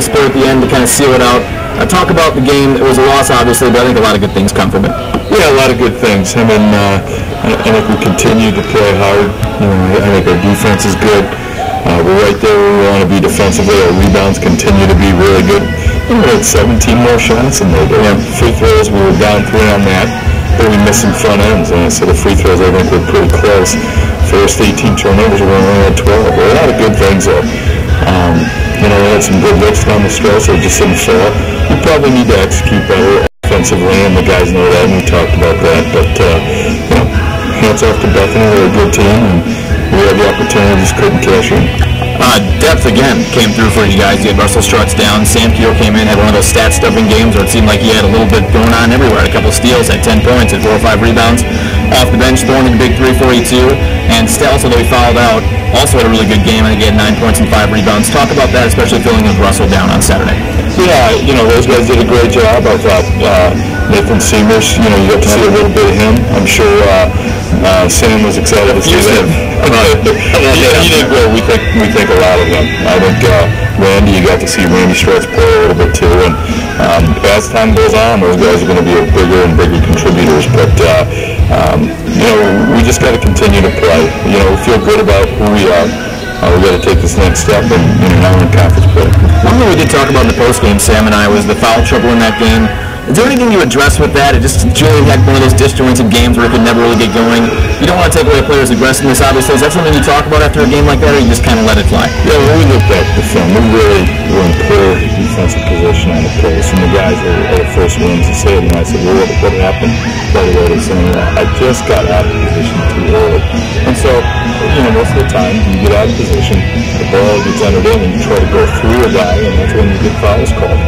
final spurt at the end to kind of seal it out. Talk about the game. It was a loss, obviously, but I think a lot of good things come from it. Yeah, a lot of good things. I mean, I think we continue to play hard. I think our defense is good. We're right there where we want to be defensively. Our rebounds continue to be really good. We had 17 more shots in there. Free throws, we were down 3 on that. But we missed some front ends. So the free throws, I think, were pretty close. First 18 turnovers, we only had 12. There were a lot of good things there. We had some good looks down the stretch, so it just didn't fall. We probably need to execute better offensively, and the guys know that, and we talked about that. But, hats off to Bethany. They're a good team, and we had the opportunity, just couldn't cash in. Depth again came through for you guys. You had Russell Strutz down. Sam Keogh came in, had one of those stat-stuffing games where it seemed like he had a little bit going on everywhere. A couple steals, had 10 points, had 4 or 5 rebounds. Off the bench, Thorne had a big 3 for you too. And Stelz, although he fouled out, also had a really good game. I think he had 9 points and 5 rebounds. Talk about that, especially filling with Russell down on Saturday. Yeah, those guys did a great job. I thought Nathan Seamers, you got to see a little bit of him. I'm sure Sam was excited to see that. He did well. We think a lot of them. I think Randy, you got to see Randy Strutz play a little bit too. And as time goes on, those guys are going to be bigger and bigger contributors. But we just got to continue to play. We feel good about who we are. We got to take this next step, and now we're in conference play. One thing we did talk about in the postgame, Sam and I, was the foul trouble in that game. Is there anything you address with that? Julian had one of those disjointed games where he could never really get going. You don't want to take away a player's aggressiveness, obviously. Is that something you talk about after a game like that, or you just kind of let it fly? Yeah, when we looked at the film, we really were in poor defensive position on the post, and the guys are the first ones to say it, and I said, well, what happened? By the way, they said, I just got out of position too early. And so, most of the time, you get out of position, the ball gets entered in, and you try to go through a guy, and that's when you get fouls called.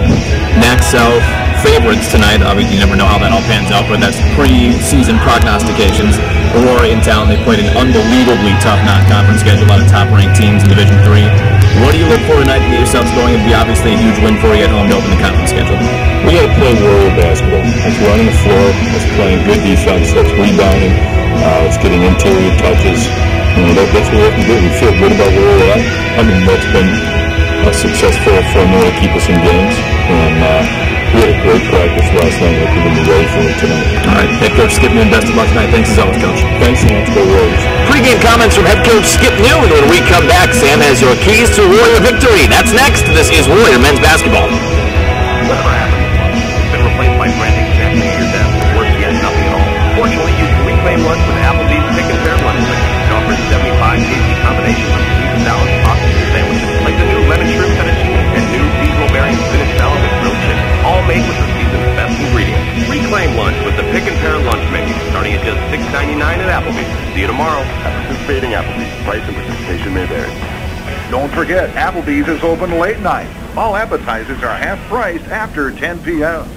Next, South favorites tonight. Obviously, you never know how that all pans out, but that's pre-season prognostications. Aurora in town, they played an unbelievably tough non-conference schedule, a lot of top-ranked teams in Division III. What do you look for tonight to get yourselves going? It'd be obviously a huge win for you at home to open the conference schedule. We got to play Warrior basketball. That's running the floor. That's playing good defense. That's rebounding. It's getting interior touches. That's what we have to do. We feel good about where we're at. That's been a successful formula to keep us in games. And we had a great practice last night. I think we're going to be ready for it tonight. All right. Head coach Skip New, best of luck tonight. Thanks as always, Coach. Thanks, and let's go Warriors. Pre-game comments from head coach Skip New, and when we come back, Sam has your keys to Warrior victory. That's next. This is Warrior men's basketball. Whatever happened, it's been replaced by frantic snacking at your desk. Worse yet, nothing at all. Fortunately, you can reclaim lunch with Applebee's Pick and Pair lunch mix. It offers 75 tasty combinations of sweet salad, pasta, and sandwiches, like the new lemon shrimp fettuccine and new seasonal berry spinach salad with grilled chicken, all made with the season's best ingredients. Reclaim lunch with the Pick and Pair lunch menu, starting at just $6.99 at Applebee's. See you tomorrow. At participating Applebee's, price and participation may vary. Don't forget, Applebee's is open late night. All appetizers are half priced after 10 p.m.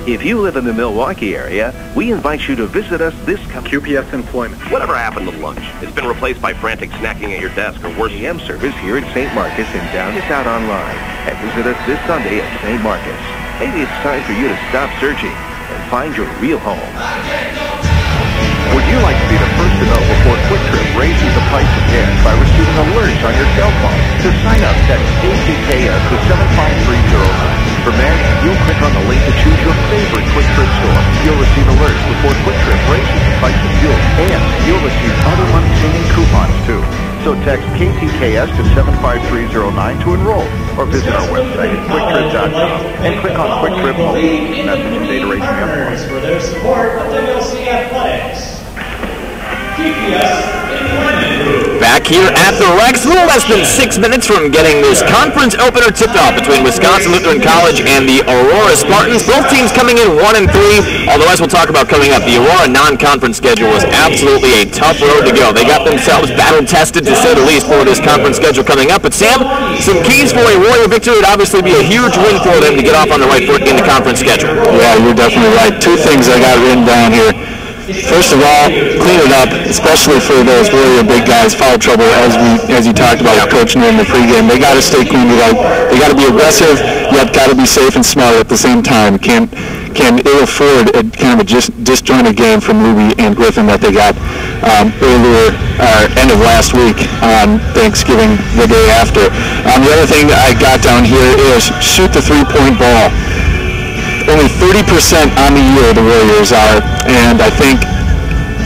If you live in the Milwaukee area, we invite you to visit us this QPS Employment. Whatever happened to lunch? It's been replaced by frantic snacking at your desk or worse. AM service here at St. Marcus and down us out online. And visit us this Sunday at St. Marcus. Maybe it's time for you to stop searching and find your real home. Would you like to be the first to know before Quick Trip raises the price of gas by receiving alerts on your cell phone? To sign up, text KTKS to 75309. For men, you'll click on the link to choose your favorite Quick Trip store. You'll receive alerts before Quick Trip raises the price of fuel. And you'll receive other money-saving coupons, too. So text KTKS to 75309 to enroll. Or visit our website at quicktrip.com and click on Quick Trip Mobile. Message and data rates may apply. For their support of WLC Athletics. GPS Employment Group. Back here at the Rex, a little less than 6 minutes from getting this conference opener tipped off between Wisconsin Lutheran College and the Aurora Spartans. Both teams coming in 1-3, although as we'll talk about coming up, the Aurora non-conference schedule was absolutely a tough road to go. They got themselves battle-tested, to say the least, for this conference schedule coming up. But Sam, some keys for a Warrior victory would obviously be a huge win for them to get off on the right foot in the conference schedule. Yeah, you're definitely right. Two things I got written down here. first of all, clean it up, especially for those Warrior big guys. Foul trouble, as you talked about, coaching in the pregame. They got to stay cleaned up. They got to be aggressive, yet got to be safe and smart at the same time. Can't ill afford a kind of a disjointed game from Ruby and Griffin that they got earlier, end of last week on Thanksgiving, the day after. The other thing I got down here is shoot the three-point ball. Only 30% on the year the Warriors are, and I think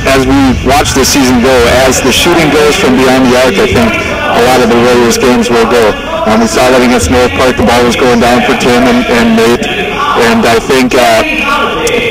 as we watch this season go, as the shooting goes from beyond the arc, I think a lot of the Warriors games will go. We saw that against North Park, the ball was going down for Tim and Nate, and I think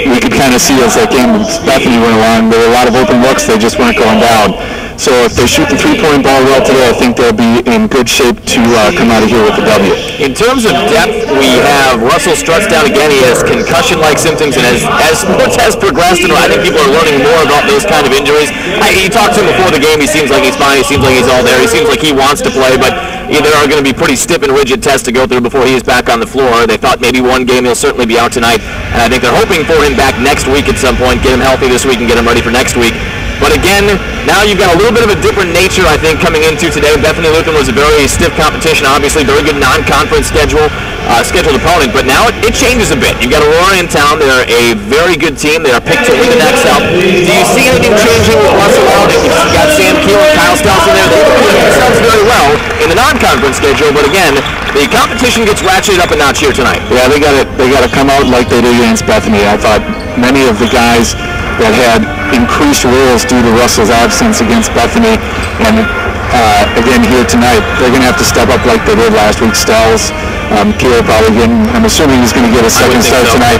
we could kind of see as that game with Bethany went along, there were a lot of open looks, they just weren't going down. So if they shoot the three-point ball well today, I think they'll be in good shape to come out of here with a W. In terms of depth, we have Russell Struts down again. He has concussion-like symptoms, and as sports has progressed, and I think people are learning more about those kind of injuries. You talked to him before the game. He seems like he's fine. He seems like he's all there. He seems like he wants to play, but there are going to be pretty stiff and rigid tests to go through before he is back on the floor. They thought maybe one game he'll certainly be out tonight, and I think they're hoping for him back next week at some point, get him healthy this week and get him ready for next week. But again, now you've got a little bit of a different nature, I think, coming into today. Bethany Lutheran was a very stiff competition, obviously, very good non-conference scheduled opponent, but now it changes a bit. You've got Aurora in town. They're a very good team. They are picked to win the next out. Do you see anything changing with Russell out? You've got Sam Keel and Kyle Stelson there. They put themselves very well in the non-conference schedule, but again, the competition gets ratcheted up a notch here tonight. Yeah, they got to come out like they did against Bethany. I thought many of the guys that had increased roles due to Russell's absence against Bethany, and again here tonight, they're going to have to step up like they did last week. Stells, Keel probably getting, I'm assuming he's going to get a second start tonight.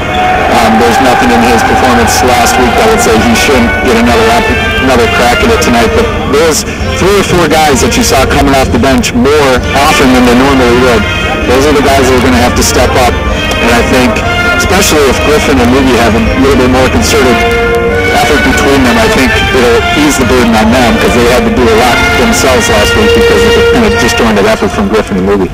There's nothing in his performance last week that would say he shouldn't get another crack at it tonight, but there's 3 or 4 guys that you saw coming off the bench more often than they normally would. Those are the guys that are going to have to step up, and I think, especially if Griffin and Ruby have a little bit more concerted effort between them, I think it'll ease the burden on them because they had to do a lot themselves last week because of the kind of disjointed effort from Griffin and Ruby.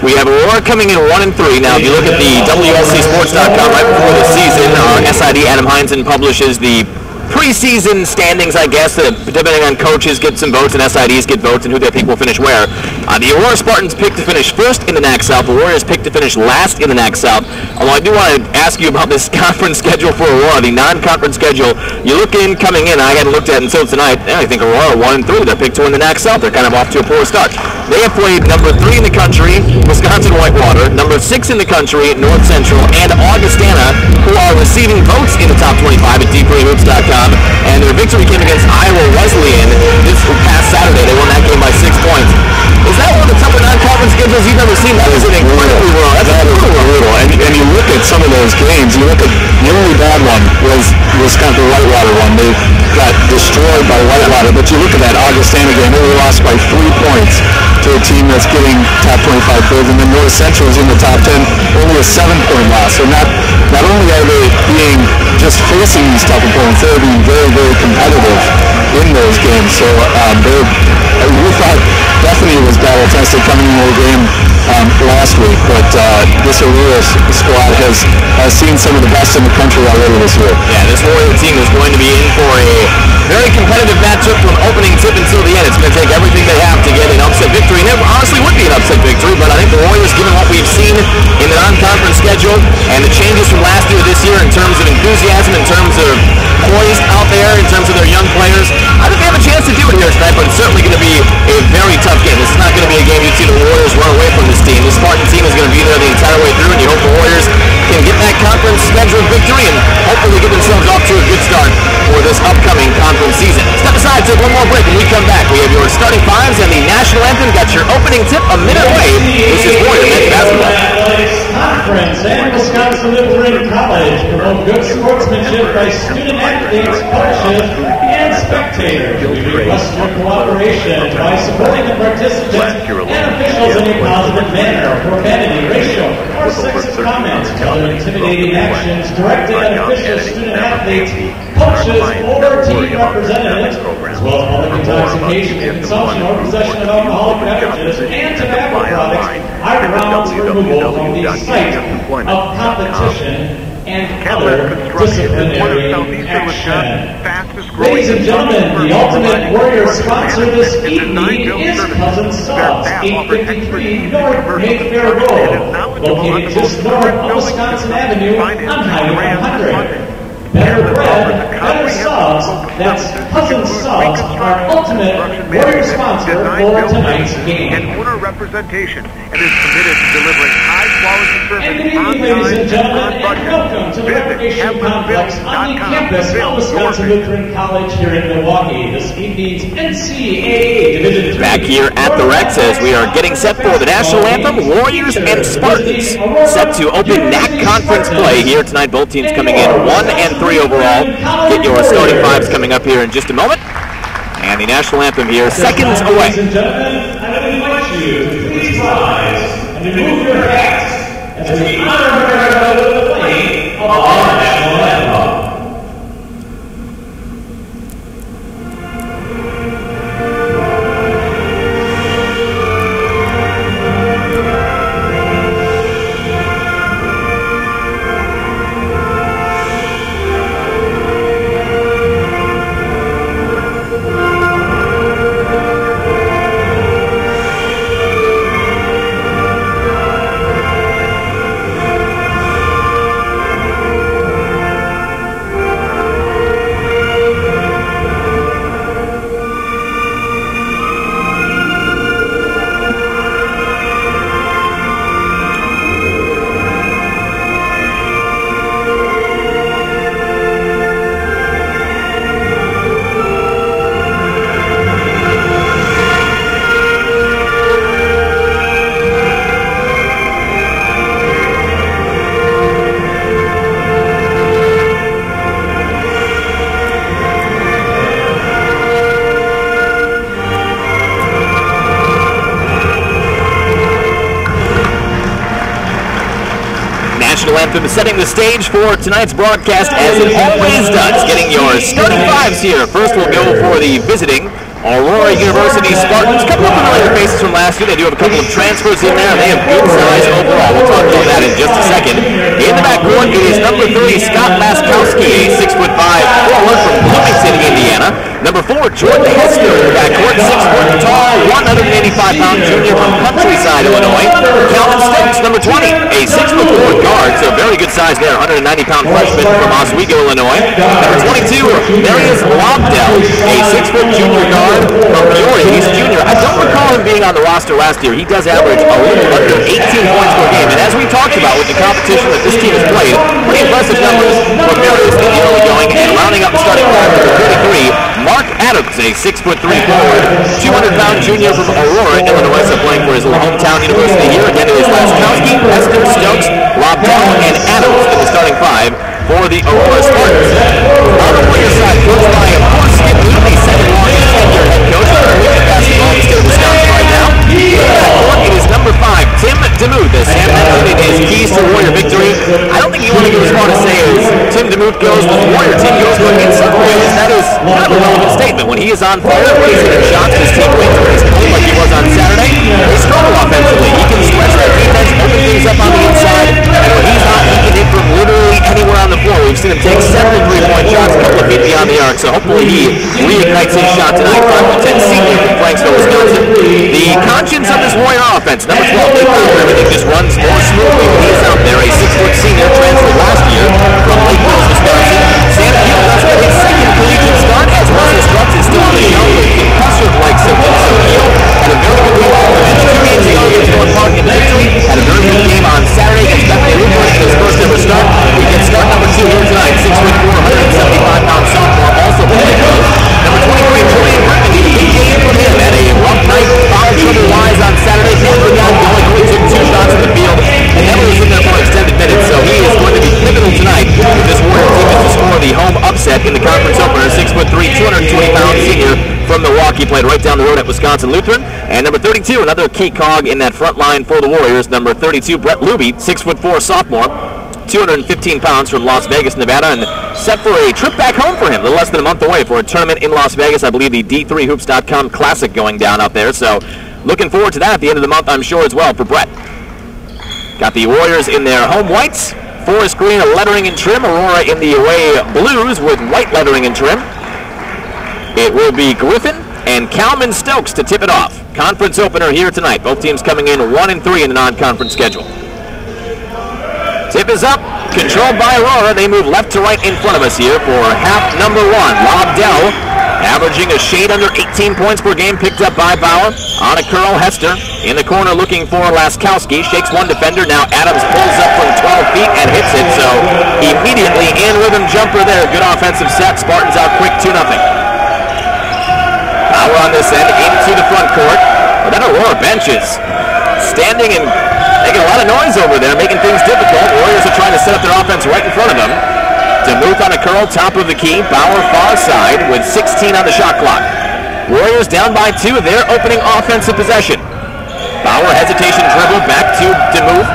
We have Aurora coming in 1-3. Now, if you look at the WLCSports.com right before the season, SID Adam Heinzen publishes the preseason standings, I guess, depending on coaches get some votes and SIDs get votes and who they think will finish where. The Aurora Spartans picked to finish first in the NAC South. The Warriors picked to finish last in the NAC South. Although I do want to ask you about this conference schedule for Aurora, the non-conference schedule. You look in, coming in, I hadn't looked at it until tonight, I think Aurora 1-3. They're picked to win the NAC South. They're kind of off to a poor start. They have played number 3 in the country, Wisconsin Whitewater, number 6 in the country, North Central, and Augustana, who are receiving votes in the top 25 at DPRayHoops.com. And their victory came against Iowa Wesleyan this past Saturday. They won that game by 6 points. Is that one of the tougher non-conference schedules you've ever seen? That is an incredibly brutal. That's brutal. And you look at some of those games, you look at the only bad one was Wisconsin Whitewater one. They got destroyed by Whitewater, but you look at that Augustana game, they lost by 3 points to a team that's getting top 25 bids, and then North Central is in the top 10, only a 7-point loss. So not only are they being just facing these tough opponents, they're being very, very competitive in those games. So we thought Bethany was battle-tested coming into the game last week, but this Aurora squad has seen some of the best in the country already this year. Yeah, this Warrior team is going to be in for a very competitive matchup from opening tip until the end. It's going to take everything they have to get an upset victory, and it honestly would be an upset victory, but I think the Warriors, given what we've seen in the non-conference schedule and the changes from last year to this year in terms of enthusiasm, in terms of poise out there, in terms of their young players, I think they have a chance to do it here tonight, but it's certainly going to be a very tough game. This is not going to be a game you'd see the Warriors run away from this team. The Spartan team is going to be there the entire way through, and you hope the Warriors can get that conference schedule victory and hopefully get themselves off to a good start for this upcoming conference season. Step aside, take one more break. When we come back, we have your starting fives and the national anthem. Got your opening tip a minute away. This is Warrior men's basketball. Conference and Wisconsin Lutheran College promote good sportsmanship by student athletes, coaches, and spectators. We request your cooperation by supporting the participants and officials in a positive manner. Profanity, racial, or sexist comments, other intimidating actions directed at officials, student athletes, coaches, or team representatives, as well as public intoxication, consumption, or possession of alcoholic beverages and tobacco products, are grounds for removal from the site of competition and other disciplinary action. Ladies and gentlemen, the Ultimate Warrior sponsor this evening is Cousin Subs, 853 North Mayfair Road, located just north of Wisconsin Avenue on Highway 100. Better bread, better subs. That's Cousin Subs, our Ultimate Warrior sponsor for tonight's game. And owner representation, and is committed to delivering high-quality service And good evening, ladies and gentlemen, and welcome to the Recreation Complex on the campus of Wisconsin Lutheran College here in Milwaukee. This evening's NCAA Division III. Back here at the Rex as we are getting set for the National Anthem, Warriors and Spartans set to open NAC Conference play here tonight. Both teams coming in 1-3 overall. Get your starting fives coming up here in just a moment. And the National Anthem here, seconds away. Ladies and gentlemen, I would invite you to please rise and remove your hats as we honor the playing of our National Anthem. Anthem setting the stage for tonight's broadcast as it always does. Getting your starting fives here. First we'll go for the visiting Aurora University Spartans. A couple of familiar faces from last year. They do have a couple of transfers in there. They have good size overall. We'll talk about that in just a second. In the backcourt is number 3, Scott Laskowski, a 6'5" forward from Bloomington, Indiana. Number 4, Jordan Hester in the backcourt, 6 foot tall, 185-pound junior from Countryside, Illinois. Calvin Stokes, number 20, a 6'4" guard, so very good size there, 190-pound freshman from Oswego, Illinois. Number 22, Marius Lobdell, a 6-foot junior guard from Peoria. He's a junior. I don't recall him being on the roster last year. He does average a little under 18 points per game, and as we talked about with the competition that this team has played, pretty impressive numbers from Marius in the early going, and rounding up the starting five, number 33, Mark Adams, a 6'3" forward, 200-pound junior from Aurora, Illinois, so playing for his little hometown university here. Again, it is Laskowski, Hester, Stokes, Lobdell, and Adams in the starting five for the Aurora Spartans. On the Warrior side, coached by, of course, Skip Newton, the second longest tenure head coach for the basketball in the state of Wisconsin right now. It is number 5, Tim DeMuth, as Sam mentioned in his keys to Warrior victory. I don't think you want to go as far to say as Tim DeMuth goes, the Warrior team goes, but in some ways that is kind of a relevant statement. When he is on fire, when he's hitting shots, his team wins, when he's playing like he was on Saturday, they struggle offensively. He can stretch that defense, open things up on the inside, and when he's hot, he can hit from literally anywhere on the floor. We've seen him take 7 3-point shots, a couple of feet beyond the arc, so hopefully he reignites his shot tonight. 5'10" senior from Franksville, Wisconsin. The conscience of this Warrior offense, number 12, Nick Bauer. Everything just runs more smoothly when he's out there. A 6-foot senior transferred last year from Lake Mills, Wisconsin. Sam Hill does get his second collegiate start as Russell Strutz is still on the show with concussive-like symptoms. So Hill had a very good week and 2 games ago against North Park in victory. Had a very good game on Saturday against Bethany Lutheran in his first ever start. We get start number 2 here tonight. 6'4", 175-pound sophomore, also from Lake Mills. Number 23, Julian Griffin. A big game from him at a rough night. Foul trouble-wise on Saturday. Never got going. Only took 2 shots in the field and never was in there for extended minutes. So he is going to be pivotal tonight with this Warrior team to score the home upset in the conference opener. 6'3", 220-pound senior from Milwaukee, played right down the road at Wisconsin Lutheran. And number 32, another key cog in that front line for the Warriors. Number 32, Brett Luby, 6'4" sophomore. 215 pounds from Las Vegas, Nevada, and set for a trip back home for him, a little less than a month away for a tournament in Las Vegas. I believe the D3Hoops.com Classic going down out there, so looking forward to that at the end of the month, I'm sure, as well, for Brett. Got the Warriors in their home whites, forest green lettering and trim. Aurora in the away blues with white lettering and trim. It will be Griffin and Calman Stokes to tip it off. Conference opener here tonight. Both teams coming in 1-3 in the non-conference schedule. Tip is up, controlled by Aurora. They move left to right in front of us here for half number 1. Lobdell averaging a shade under 18 points per game, picked up by Bauer. On a curl, Hester in the corner looking for Laskowski. Shakes one defender. Now Adams pulls up from 12 feet and hits it. So immediately in rhythm jumper there. Good offensive set. Spartans out quick 2-0. Bauer on this end into the front court. Well, that Aurora bench is standing and making a lot of noise over there, making things difficult. Warriors are trying to set up their offense right in front of them. DeMuth on a curl, top of the key. Bauer far side with 16 on the shot clock. Warriors down by 2, their opening offensive possession. Bauer hesitation dribble back to DeMuth.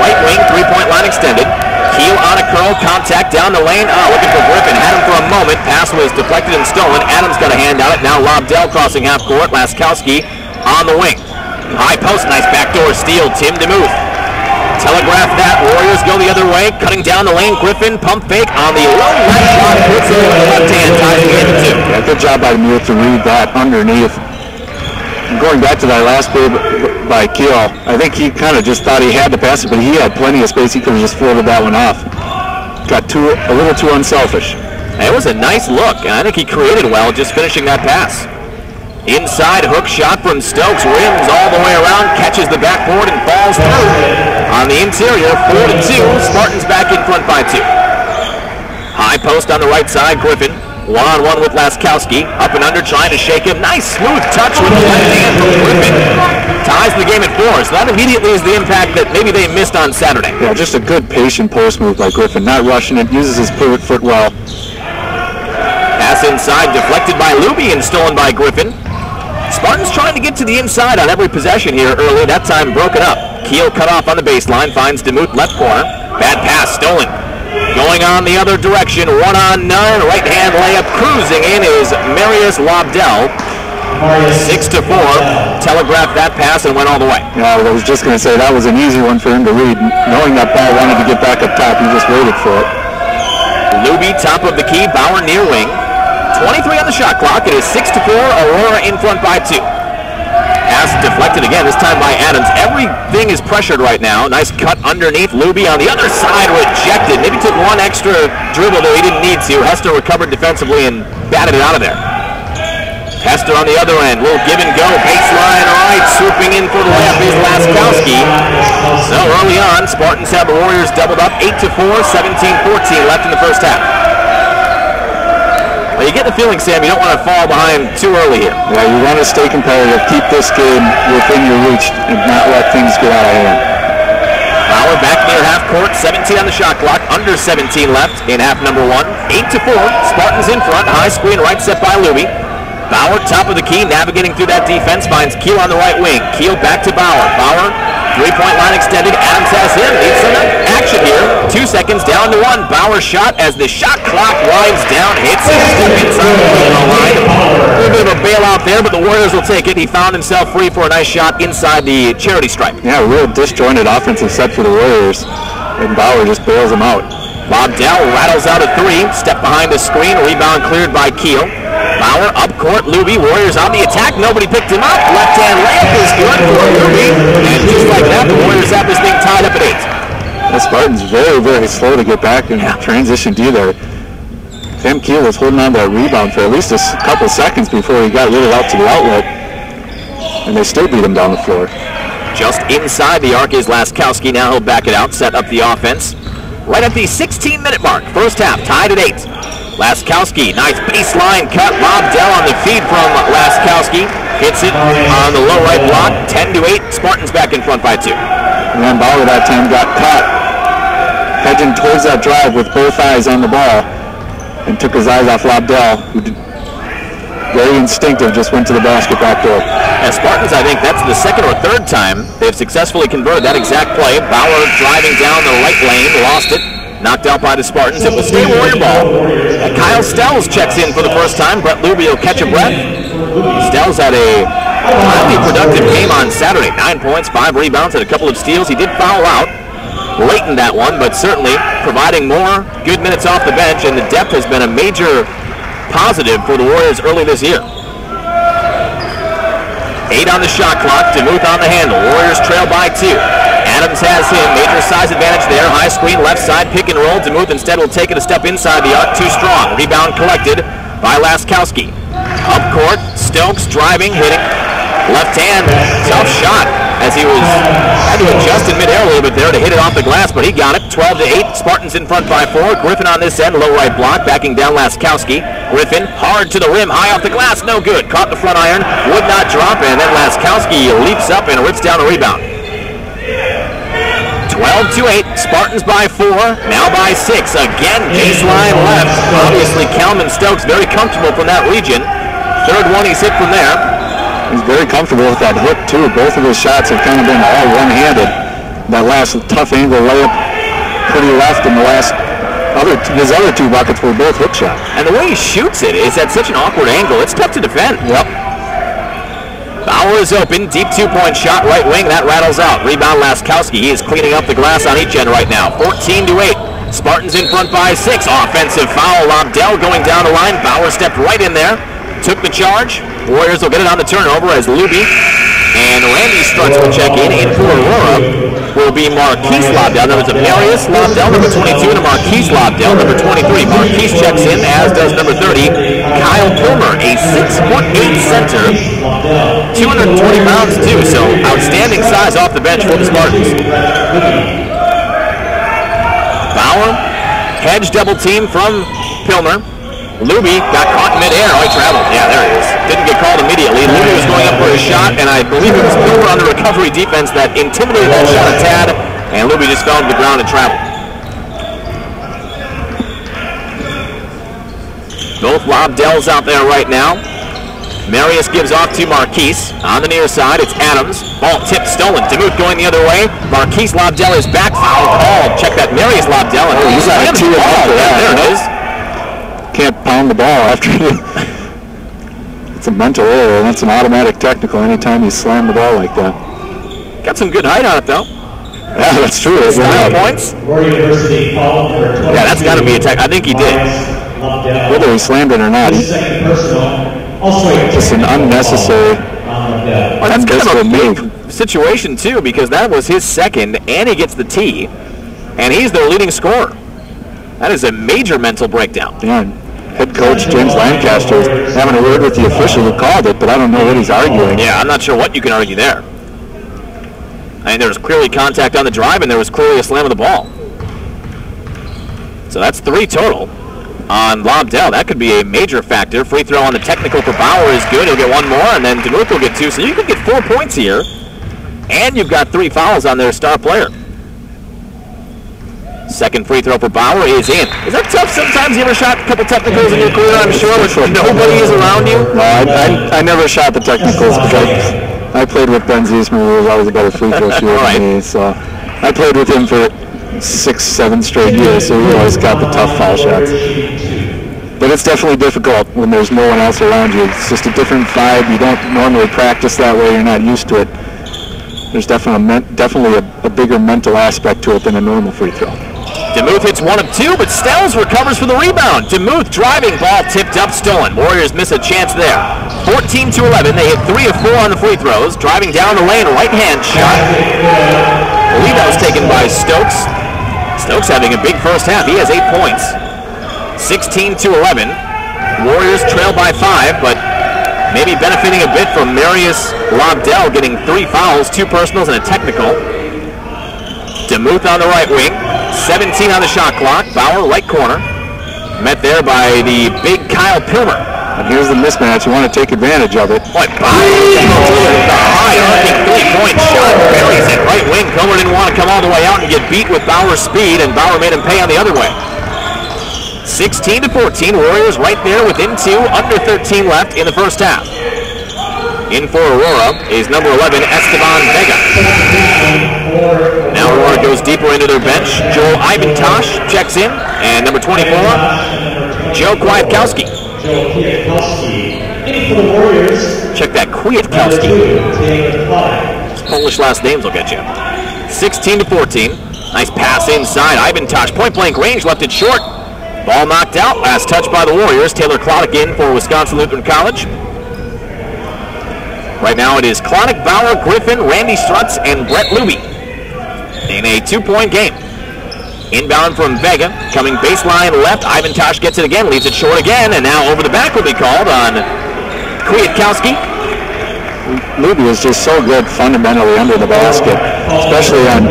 Right wing, three-point line extended. Keel on a curl, contact down the lane. Looking for Griffin, had him for a moment. Pass was deflected and stolen. Adams got a hand on it. Now Lobdell crossing half court. Laskowski on the wing. High post, nice backdoor steal. Tim DeMuth. Telegraph that. Warriors go the other way. Cutting down the lane. Griffin, pump fake on the low right shot. Puts it with the left hand. Ties the game at 2. Yeah, good job by DeMuth to read that underneath. Going back to that last play by Keel, I think he kind of just thought he had to pass it, but he had plenty of space. He could have just floated that one off. Got a little too unselfish. It was a nice look, and I think he created well just finishing that pass. Inside hook shot from Stokes, rims all the way around, catches the backboard and falls through. On the interior, 4-2, Spartans back in front by 2. High post on the right side, Griffin. One-on-one with Laskowski. Up and under, trying to shake him. Nice smooth touch with the left hand from Griffin. Ties the game at 4. So that immediately is the impact that maybe they missed on Saturday. Yeah, just a good patient post move by Griffin. Not rushing it, uses his pivot foot well. Pass inside, deflected by Luby and stolen by Griffin. Spartans trying to get to the inside on every possession here early. That time broken up. Keel cut off on the baseline, finds DeMuth left corner. Bad pass, stolen. Going on the other direction, 1-on-9, right hand layup. Cruising in is Marius Lobdell. 6-4. Telegraphed that pass and went all the way. Yeah, I was just going to say that was an easy one for him to read. Knowing that ball wanted to get back up top, he just waited for it. Luby, top of the key, Bauer near wing. 23 on the shot clock. It is 6-4. Aurora in front by 2. Pass deflected again, this time by Adams. Everything is pressured right now. Nice cut underneath. Luby on the other side, rejected. Maybe took one extra dribble, though he didn't need to. Hester recovered defensively and batted it out of there. Hester on the other end. Little give and go. Baseline right. Swooping in for the layup is Laskowski. So early on, Spartans have the Warriors doubled up. 8-4, 17-14 left in the first half. Well, you get the feeling, Sam, you don't want to fall behind too early here. Yeah, you want to stay competitive, keep this game within your reach, and not let things get out of hand. Bauer back near half court, 17 on the shot clock, under 17 left in half number 1. 8-4, Spartans in front, high screen, right set by Luby. Bauer, top of the key, navigating through that defense, finds Keel on the right wing. Keel back to Bauer. Bauer, three-point line extended. Adams has him. Needs some action here. 2 seconds down to 1. Bauer shot as the shot clock winds down. Hits it. Step inside the free throw line. A little bit of a bailout there, but the Warriors will take it. He found himself free for a nice shot inside the charity stripe. Yeah, real disjointed offensive set for the Warriors, and Bauer just bails him out. Lobdell rattles out a 3. Step behind the screen. Rebound cleared by Keel. Bauer up court, Luby, Warriors on the attack, nobody picked him up. Left hand layup is good for Luby, and just like that, the Warriors have this thing tied up at 8. The Spartans very, very slow to get back in transition D there. Sam Keel was holding on to that rebound for at least a couple seconds before he got little out to the outlet, and they still beat him down the floor. Just inside the arc is Laskowski, now he'll back it out, set up the offense. Right at the 16-minute mark, first half, tied at 8. Laskowski, nice baseline cut. Lobdell on the feed from Laskowski. Hits it on the low right block. 10-8. Spartans back in front by 2. And then Bauer that time got caught hedging towards that drive with both eyes on the ball and took his eyes off Lobdell, who very instinctive just went to the basket back door. As Spartans, I think that's the second or third time they've successfully converted that exact play. Bauer driving down the right lane, lost it. Knocked out by the Spartans. It will stay Warrior ball. Kyle Stells checks in for the first time. Brett Luby will catch a breath. Stells had a highly productive game on Saturday. 9 points, 5 rebounds, and a couple of steals. He did foul out. late in that one, but certainly providing more good minutes off the bench, and the depth has been a major positive for the Warriors early this year. 8 on the shot clock, DeMuth on the handle. Warriors trail by 2. Adams has him, major size advantage there. High screen, left side, pick and roll. DeMuth instead will take it a step inside the arc, too strong. Rebound collected by Laskowski. Up court, Stokes driving, hitting. Left hand, tough shot as he had to adjust in midair a little bit there to hit it off the glass, but he got it. 12-8, Spartans in front by 4. Griffin on this end, low right block, backing down Laskowski. Griffin, hard to the rim, high off the glass, no good. Caught the front iron, would not drop, and then Laskowski leaps up and rips down a rebound. 12-8, Spartans by 4, now by 6. Again, baseline left. Obviously, Kalman Stokes very comfortable from that region. Third one he's hit from there. He's very comfortable with that hook, too. Both of his shots have kind of been all one-handed. That last tough angle layup, pretty left, and his other 2 buckets were both hook shots. And the way he shoots it is at such an awkward angle. It's tough to defend. Yep. Bauer is open, deep 2-point shot, right wing, that rattles out. Rebound Laskowski, he is cleaning up the glass on each end right now. 14-8, Spartans in front by 6. Offensive foul, Lobdell going down the line. Bauer stepped right in there, took the charge. Warriors will get it on the turnover as Luby and Randy Struts will check in. In for Aurora will be Marquise Lobdell. Number Marius Lobdell, number 22, and Marquise Lobdell, number 23. Marquise checks in, as does number 30, Kyle Pilmer, a 6'8" center, 220 pounds too, so outstanding size off the bench for the Spartans. Bauer, hedge double team from Pilmer. Luby got caught in midair. Oh, he traveled. Yeah, there he is. Didn't get called immediately. Luby was going up for a shot, and I believe it was Pilmer on the recovery defense that intimidated that shot a tad, and Luby just fell to the ground and traveled. Both Lobdells out there right now. Marius gives off to Marquise. On the near side, it's Adams. Ball tipped, stolen. DeMuth going the other way. Marquise Lobdell is back. Foul called. Check that. Marius Lobdell. And he's got a 2 after that. There it is. Can't pound the ball after you. It's a mental error, and it's an automatic technical anytime you slam the ball like that. Got some good height on it, though. Yeah, that's true. That's 9 points. Yeah, that's got to be a tech. I think he did. Whether he slammed it or not, it's an unnecessary. Well, that's kind of a big situation, too, because that was his second, and he gets the tee, and he's their leading scorer. That is a major mental breakdown. Yeah, head coach James Lancaster is having a word with the official who called it, but I don't know what he's arguing. Yeah, I'm not sure what you can argue there. I mean, there was clearly contact on the drive, and there was clearly a slam of the ball. So that's 3 total on Lobdell. That could be a major factor. Free throw on the technical for Bauer is good. He'll get 1 more, and then DeMuth will get 2. So you could get 4 points here, and you've got 3 fouls on their star player. Second free throw for Bauer is in. Is that tough? Sometimes you ever shot a couple technicals in your career, I'm sure, when nobody is around you? No, I never shot the technicals because I played with Ben Ziesmer, who was always a better free throw shooter than me. So I played with him for 6-7 straight years, so he always got the tough foul shots. But it's definitely difficult when there's no one else around you. It's just a different vibe. You don't normally practice that way. You're not used to it. There's definitely a bigger mental aspect to it than a normal free throw. DeMuth hits 1 of 2, but Stells recovers for the rebound. DeMuth driving, ball tipped up, stolen. Warriors miss a chance there. 14-11, they hit 3 of 4 on the free throws. Driving down the lane, right-hand shot. I believe that was taken by Stokes. Stokes having a big first half. He has 8 points. 16-11. Warriors trail by 5, but maybe benefiting a bit from Marius Lobdell getting 3 fouls, 2 personals, and a technical. DeMuth on the right wing. 17 on the shot clock. Bauer, right corner. Met there by the big Kyle Pilmer. And here's the mismatch. You want to take advantage of it. Boy, Bauer the high arcing 3-point shot. Buries it. Right wing. Pilmer didn't want to come all the way out and get beat with Bauer's speed, and Bauer made him pay on the other way. 16-14. Warriors right there within 2. Under 13 left in the first half. In for Aurora is number 11, Esteban Vega. Now Aurora goes deeper into their bench. Joel Ivantosh checks in. And number 24, Joe Kwiatkowski. Check that, Kwiatkowski. Polish last names will get you. 16-14. Nice pass inside. Ivantosh, point-blank range, left it short. Ball knocked out. Last touch by the Warriors. Taylor Klonick in for Wisconsin Lutheran College. Right now it is Klonick, Bauer, Griffin, Randy Strutz, and Brett Luby in a 2-point game. Inbound from Vega, coming baseline left. Ivantosh gets it again, leaves it short again, and now over the back will be called on Kwiatkowski. Luby is just so good fundamentally under the basket, especially on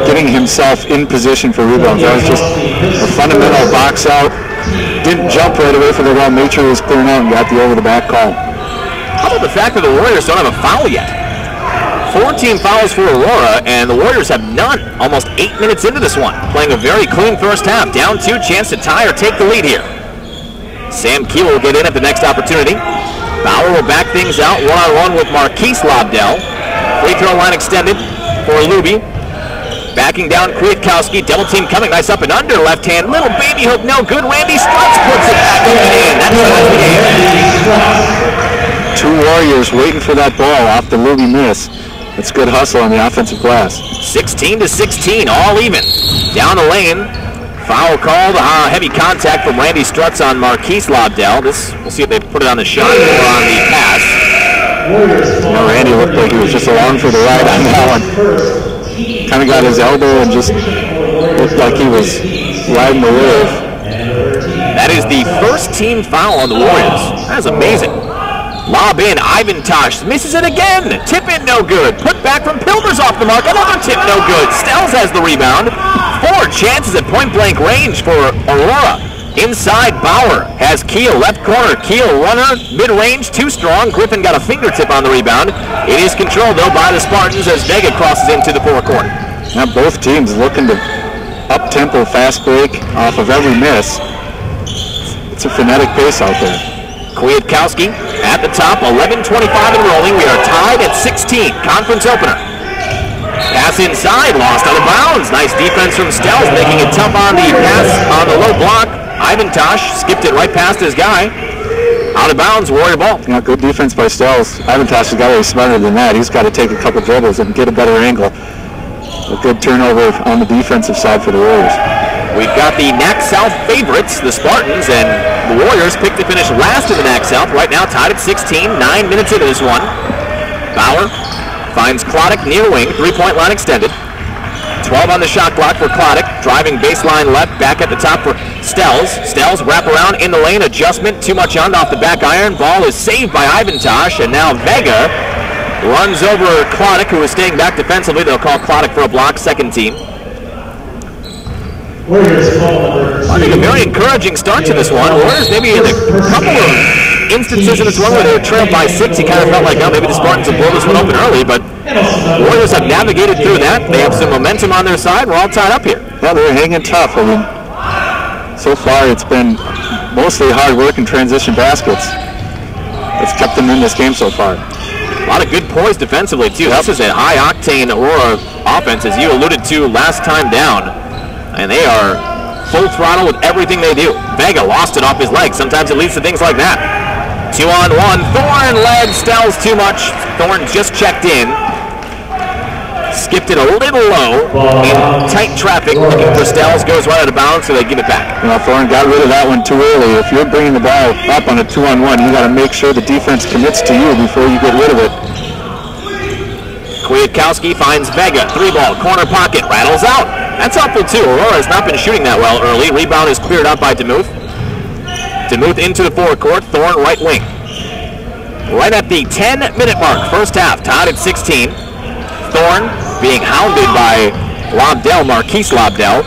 getting himself in position for rebounds. That was just a fundamental box out. Didn't jump right away for the ball, made sure he was clearing out and got the over the back call. How about the fact that the Warriors don't have a foul yet? 14 fouls for Aurora, and the Warriors have none. Almost 8 minutes into this one. Playing a very clean first half. Down 2, chance to tie or take the lead here. Sam Keel will get in at the next opportunity. Bauer will back things out one-on-one with Marquise Lobdell. Free throw line extended for Luby. Backing down Kwiatkowski. Double team coming. Nice up and under. Left hand. Little baby hook. No good. Randy Strutz puts it back up and in. That's the game. Two Warriors waiting for that ball off the Luby miss. It's good hustle on the offensive glass. 16-16, all even. Down the lane. Foul called. Heavy contact from Randy Strutz on Marquise Lobdell. We'll see if they put it on the shot or on the pass. Randy looked like he was just along for the ride on that one. Kind of got his elbow and just looked like he was riding the wave. That is the first team foul on the Warriors. That's amazing. Lob in, Ivantosh misses it again. Tip in, no good. Put back from Pilmer's off the mark. Another tip, no good. Stells has the rebound. 4 chances at point-blank range for Aurora. Inside, Bauer has Keel, left corner. Keel, runner, mid-range, too strong. Griffin got a fingertip on the rebound. It is controlled, though, by the Spartans as Vega crosses into the forecourt. Now both teams looking to up-tempo fast break off of every miss. It's a frenetic pace out there. Kwiatkowski at the top, 11:25 and rolling. We are tied at 16. Conference opener. Pass inside, lost out of bounds. Nice defense from Stells, making it tough on the pass on the low block. Ivantosh skipped it right past his guy. Out of bounds, Warrior ball. Yeah, good defense by Stells. Ivantosh has got to be smarter than that. He's got to take a couple dribbles and get a better angle. A good turnover on the defensive side for the Warriors. We've got the NAC South favorites, the Spartans, and the Warriors picked to finish last in the NAC South. Right now tied at 16, 9 minutes into this one. Bauer finds Klonick near wing, 3-point line extended. 12 on the shot clock for Klonick, driving baseline left, back at the top for Stells. Stells wrap around in the lane, adjustment, too much on off the back iron. Ball is saved by Ivantosh, and now Vega runs over Klonick, who is staying back defensively. They'll call Klonick for a block, second team. I think a very encouraging start to this one. Warriors maybe in a couple of instances in this one where they were trailed by 6, you kind of felt like, oh, maybe the Spartans will blow this one open early, but Warriors have navigated through that. They have some momentum on their side. We're all tied up here. Yeah, they're hanging tough. I mean, so far it's been mostly hard work and transition baskets that's kept them in this game so far. A lot of good poise defensively, too. This is a high-octane Aurora offense, as you alluded to last time down. And they are full throttle with everything they do. Vega lost it off his leg. Sometimes it leads to things like that. 2-on-1. Thorne led Stells too much. Thorne just checked in. Skipped it a little low in tight traffic. Looking for Stells. Goes right out of bounds, so they give it back. Well, Thorne got rid of that one too early. If you're bringing the ball up on a 2-on-1, you got to make sure the defense commits to you before you get rid of it. Kwiatkowski finds Vega. 3-ball, corner pocket. Rattles out. That's helpful too. Aurora has not been shooting that well early. Rebound is cleared out by DeMuth. DeMuth into the forecourt. Thorne right wing. Right at the 10-minute mark. First half. Tied at 16. Thorne being hounded by Lobdell, Marquise Lobdell.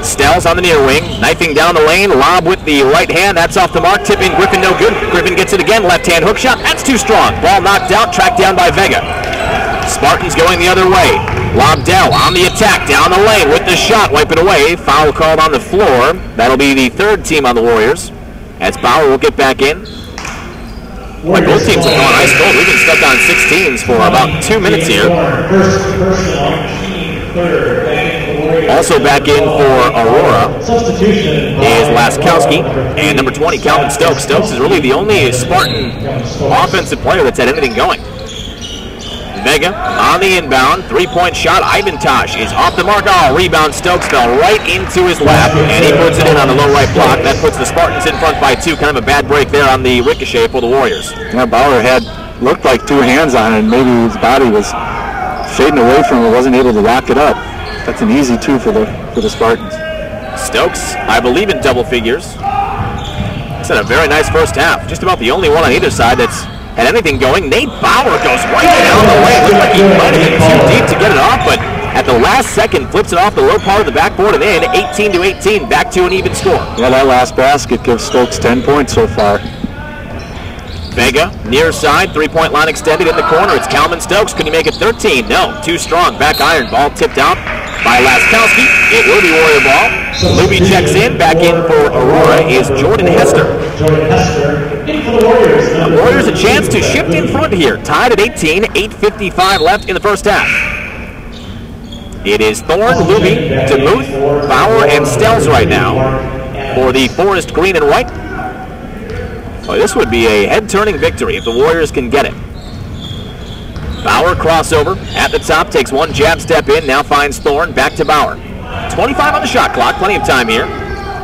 Stells on the near wing. Knifing down the lane. Lob with the right hand. That's off the mark. Tip in. Griffin no good. Griffin gets it again. Left hand hook shot. That's too strong. Ball knocked out. Tracked down by Vega. Spartans going the other way. Lobdell on the attack, down the lane with the shot, wipe it away. Foul called on the floor. That'll be the third team on the Warriors. As Bauer will get back in. Boy, both teams have gone ice cold. We've been stuck on 16s for about 2 minutes here. Also back in for Aurora is Laskowski and number 20, Calvin Stokes. Stokes is really the only Spartan offensive player that's had anything going. Vega on the inbound, three-point shot. Ivantosh is off the mark. Oh, rebound. Stokes fell right into his lap, and he puts it in on the low right block. That puts the Spartans in front by 2. Kind of a bad break there on the ricochet for the Warriors. Yeah, Bauer looked like 2 hands on it, and maybe his body was fading away from it, wasn't able to lock it up. That's an easy 2 for the Spartans. Stokes, I believe, in double figures. It's had a very nice first half. Just about the only one on either side that's had anything going. Nate Bauer goes right down the lane. Looked like he might have been too deep to get it off, but at the last second flips it off the low part of the backboard and in. 18-18, back to an even score. Yeah, that last basket gives Stokes 10 points so far. Vega, near side, three-point line extended in the corner. It's Calvin Stokes. Can he make it 13? No, too strong. Back iron, ball tipped out by Laskowski. It will be Warrior ball. Luby checks in. Back in for Aurora is Jordan Hester. Jordan Hester in for the Warriors. The Warriors a chance to shift in front here. Tied at 18, 8:55 left in the first half. It is Thorne, Luby, DeMuth, Bauer, and Stells right now for the Forest Green and White. Oh, this would be a head-turning victory if the Warriors can get it. Bauer crossover at the top, takes one jab step in, now finds Thorne, back to Bauer. 25 on the shot clock, plenty of time here.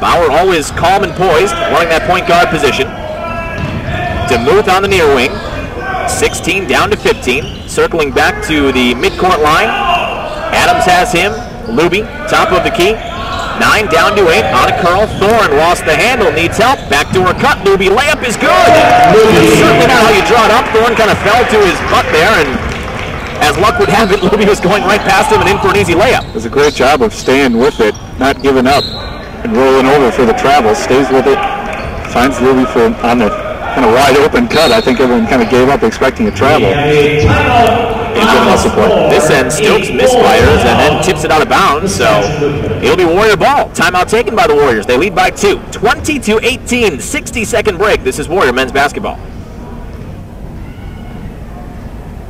Bauer always calm and poised, running that point guard position. DeMuth on the near wing, 16 down to 15, circling back to the midcourt line. Adams has him, Luby, top of the key. 9 down to 8, on a curl. Thorne lost the handle, needs help. Backdoor cut, Luby, layup is good. It's certainly not how you draw it up. Thorne kind of fell to his butt there, and as luck would have it, Luby was going right past him and in for an easy layup. Does a great job of staying with it, not giving up, and rolling over for the travel. Stays with it, finds Luby on the kind of wide open cut. I think everyone kind of gave up expecting a travel. This end, Stokes misfires and then tips it out of bounds, so it'll be Warrior ball. Timeout taken by the Warriors. They lead by 2. 20-18, 60-second break. This is Warrior men's basketball.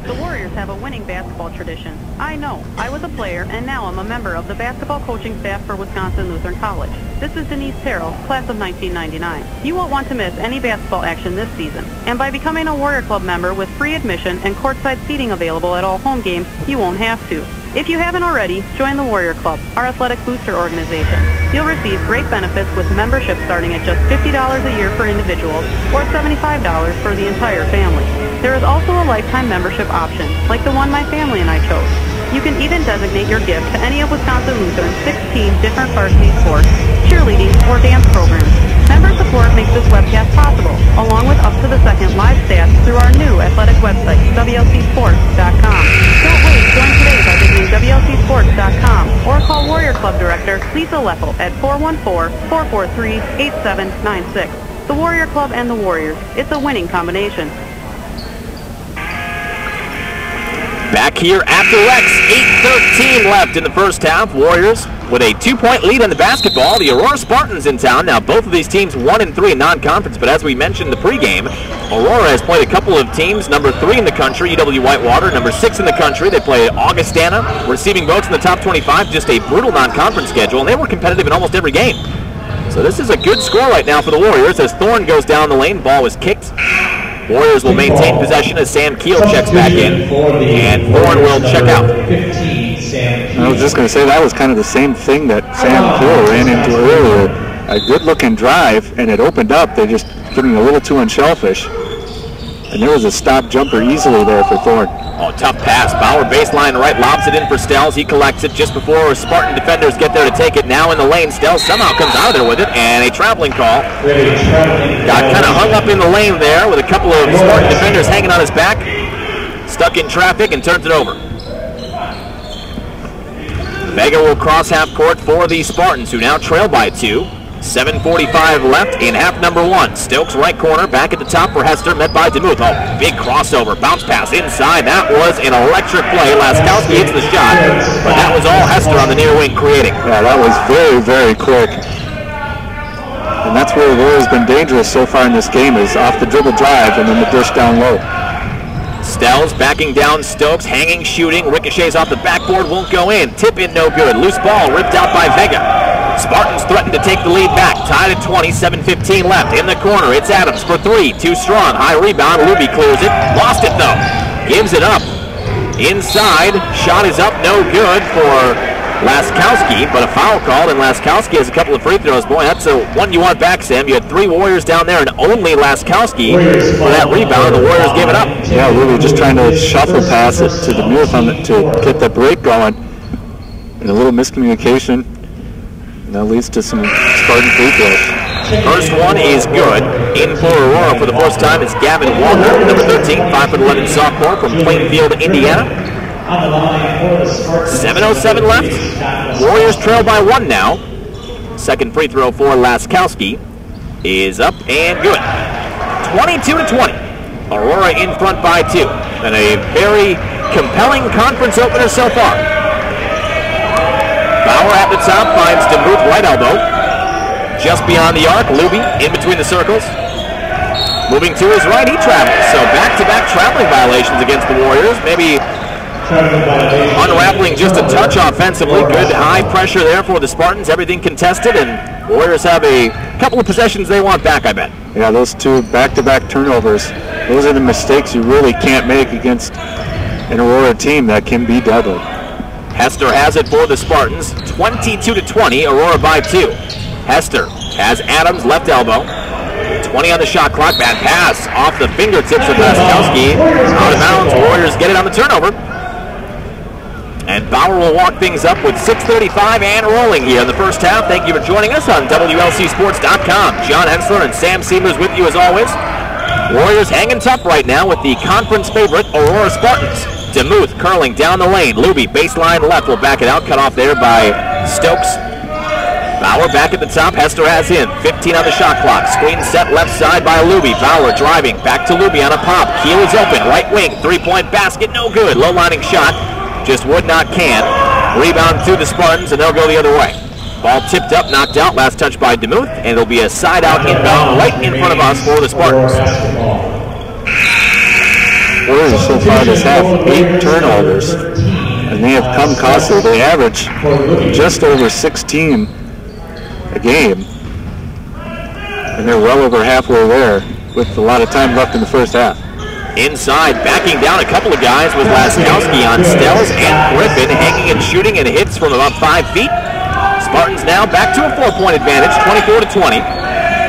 The Warriors have a winning basketball tradition. I know. I was a player, and now I'm a member of the basketball coaching staff for Wisconsin Lutheran College. This is Denise Terrell, class of 1999. You won't want to miss any basketball action this season. And by becoming a Warrior Club member with free admission and courtside seating available at all home games, you won't have to. If you haven't already, join the Warrior Club, our athletic booster organization. You'll receive great benefits with membership starting at just $50 a year for individuals or $75 for the entire family. There is also a lifetime membership option, like the one my family and I chose. You can even designate your gift to any of Wisconsin Lutheran's 16 different varsity sports, cheerleading, or dance programs. Member support makes this webcast possible, along with up-to-the-second live stats through our new athletic website, WLCsports.com. Don't wait, join today by visiting WLCsports.com or call Warrior Club Director Lisa Leffel at 414-443-8796. The Warrior Club and the Warriors. It's a winning combination. Back here after Rex, 8:13 left in the first half. Warriors with a 2-point lead on the basketball. The Aurora Spartans in town. Now both of these teams 1-3 in non-conference, but as we mentioned in the pregame, Aurora has played a couple of teams, number 3 in the country, UW Whitewater, number 6 in the country. They play Augustana, receiving votes in the top 25, just a brutal non-conference schedule, and they were competitive in almost every game. So this is a good score right now for the Warriors as Thorne goes down the lane. Ball was kicked. Warriors will maintain possession as Sam Keel checks back in, and Thorne will check out. I was just going to say that was kind of the same thing that Sam Keel ran into earlier. A good-looking drive, and it opened up. They're just getting a little too unshellfish. And there was a stop jumper easily there for Thorne. Oh, tough pass. Bauer baseline right, lobs it in for Stells. He collects it just before Spartan defenders get there to take it. Now in the lane, Stells somehow comes out of there with it, and a traveling call. Got kind of hung up in the lane there with a couple of Spartan defenders hanging on his back. Stuck in traffic and turns it over. Vega will cross half court for the Spartans, who now trail by 2. 7:45 left in half number 1. Stokes right corner, back at the top for Hester, met by DeMuth. Oh, big crossover, bounce pass inside. That was an electric play. Laskowski hits the shot, but that was all Hester on the near wing creating. Yeah, that was very, very quick. And that's where Aurora's been dangerous so far in this game, is off the dribble drive and then the dish down low. Stells backing down Stokes, hanging, shooting. Ricochets off the backboard, won't go in. Tip in, no good. Loose ball ripped out by Vega. Spartans threaten to take the lead back. Tied at 20, 7:15 left. In the corner, it's Adams for 3. Too strong. High rebound. Luby clears it. Lost it, though. Gives it up. Inside, shot is up, no good for Laskowski, but a foul called, and Laskowski has a couple of free throws. Boy, that's the one you want back, Sam. You had 3 Warriors down there and only Laskowski for that rebound. The Warriors gave it up. Yeah, we were just trying to shuffle pass it to DeMuth to get the break going. And a little miscommunication. And that leads to some Spartan free throws. First one is good. In for Aurora for the first time is Gavin Walker, number 13, 5'11" sophomore from Plainfield, Indiana. 7:07 left. Warriors trail by 1 now. Second free throw for Laskowski is up and good. 22-20. Aurora in front by 2. And a very compelling conference opener so far. Bauer at the top finds DeMuth right elbow. Just beyond the arc, Luby in between the circles. Moving to his right, he travels. So back-to-back traveling violations against the Warriors. Maybe unraveling just a touch offensively. Good high pressure there for the Spartans. Everything contested, and Warriors have a couple of possessions they want back, I bet. Yeah, those 2 back-to-back turnovers, those are the mistakes you really can't make against an Aurora team that can be deadly. Hester has it for the Spartans. 22-20, Aurora by 2. Hester has Adams left elbow. 20 on the shot clock. Bad pass off the fingertips of Laskowski. Out of bounds. Warriors get it on the turnover. And Bauer will walk things up with 6:35 and rolling here in the first half. Thank you for joining us on WLCSports.com. John Hensler and Sam Seamers with you as always. Warriors hanging tough right now with the conference favorite Aurora Spartans. DeMuth curling down the lane. Luby baseline left will back it out. Cut off there by Stokes. Bauer back at the top. Hester has him. 15 on the shot clock. Screen set left side by Luby. Bauer driving. Back to Luby on a pop. Keel is open. Right wing. 3-point basket. No good. Low lining shot. Just would not can. Rebound to the Spartans, and they'll go the other way. Ball tipped up, knocked out. Last touch by DeMuth, and it'll be a side out inbound right in front of us for the Spartans. Warriors so far this half, 8 turnovers, and they have come costly. They average just over 16 a game, and they're well over halfway there with a lot of time left in the first half. Inside, backing down a couple of guys with Laskowski on Stells and Griffin, hanging and shooting and hits from about 5 feet. Spartans now back to a 4-point advantage, 24-20.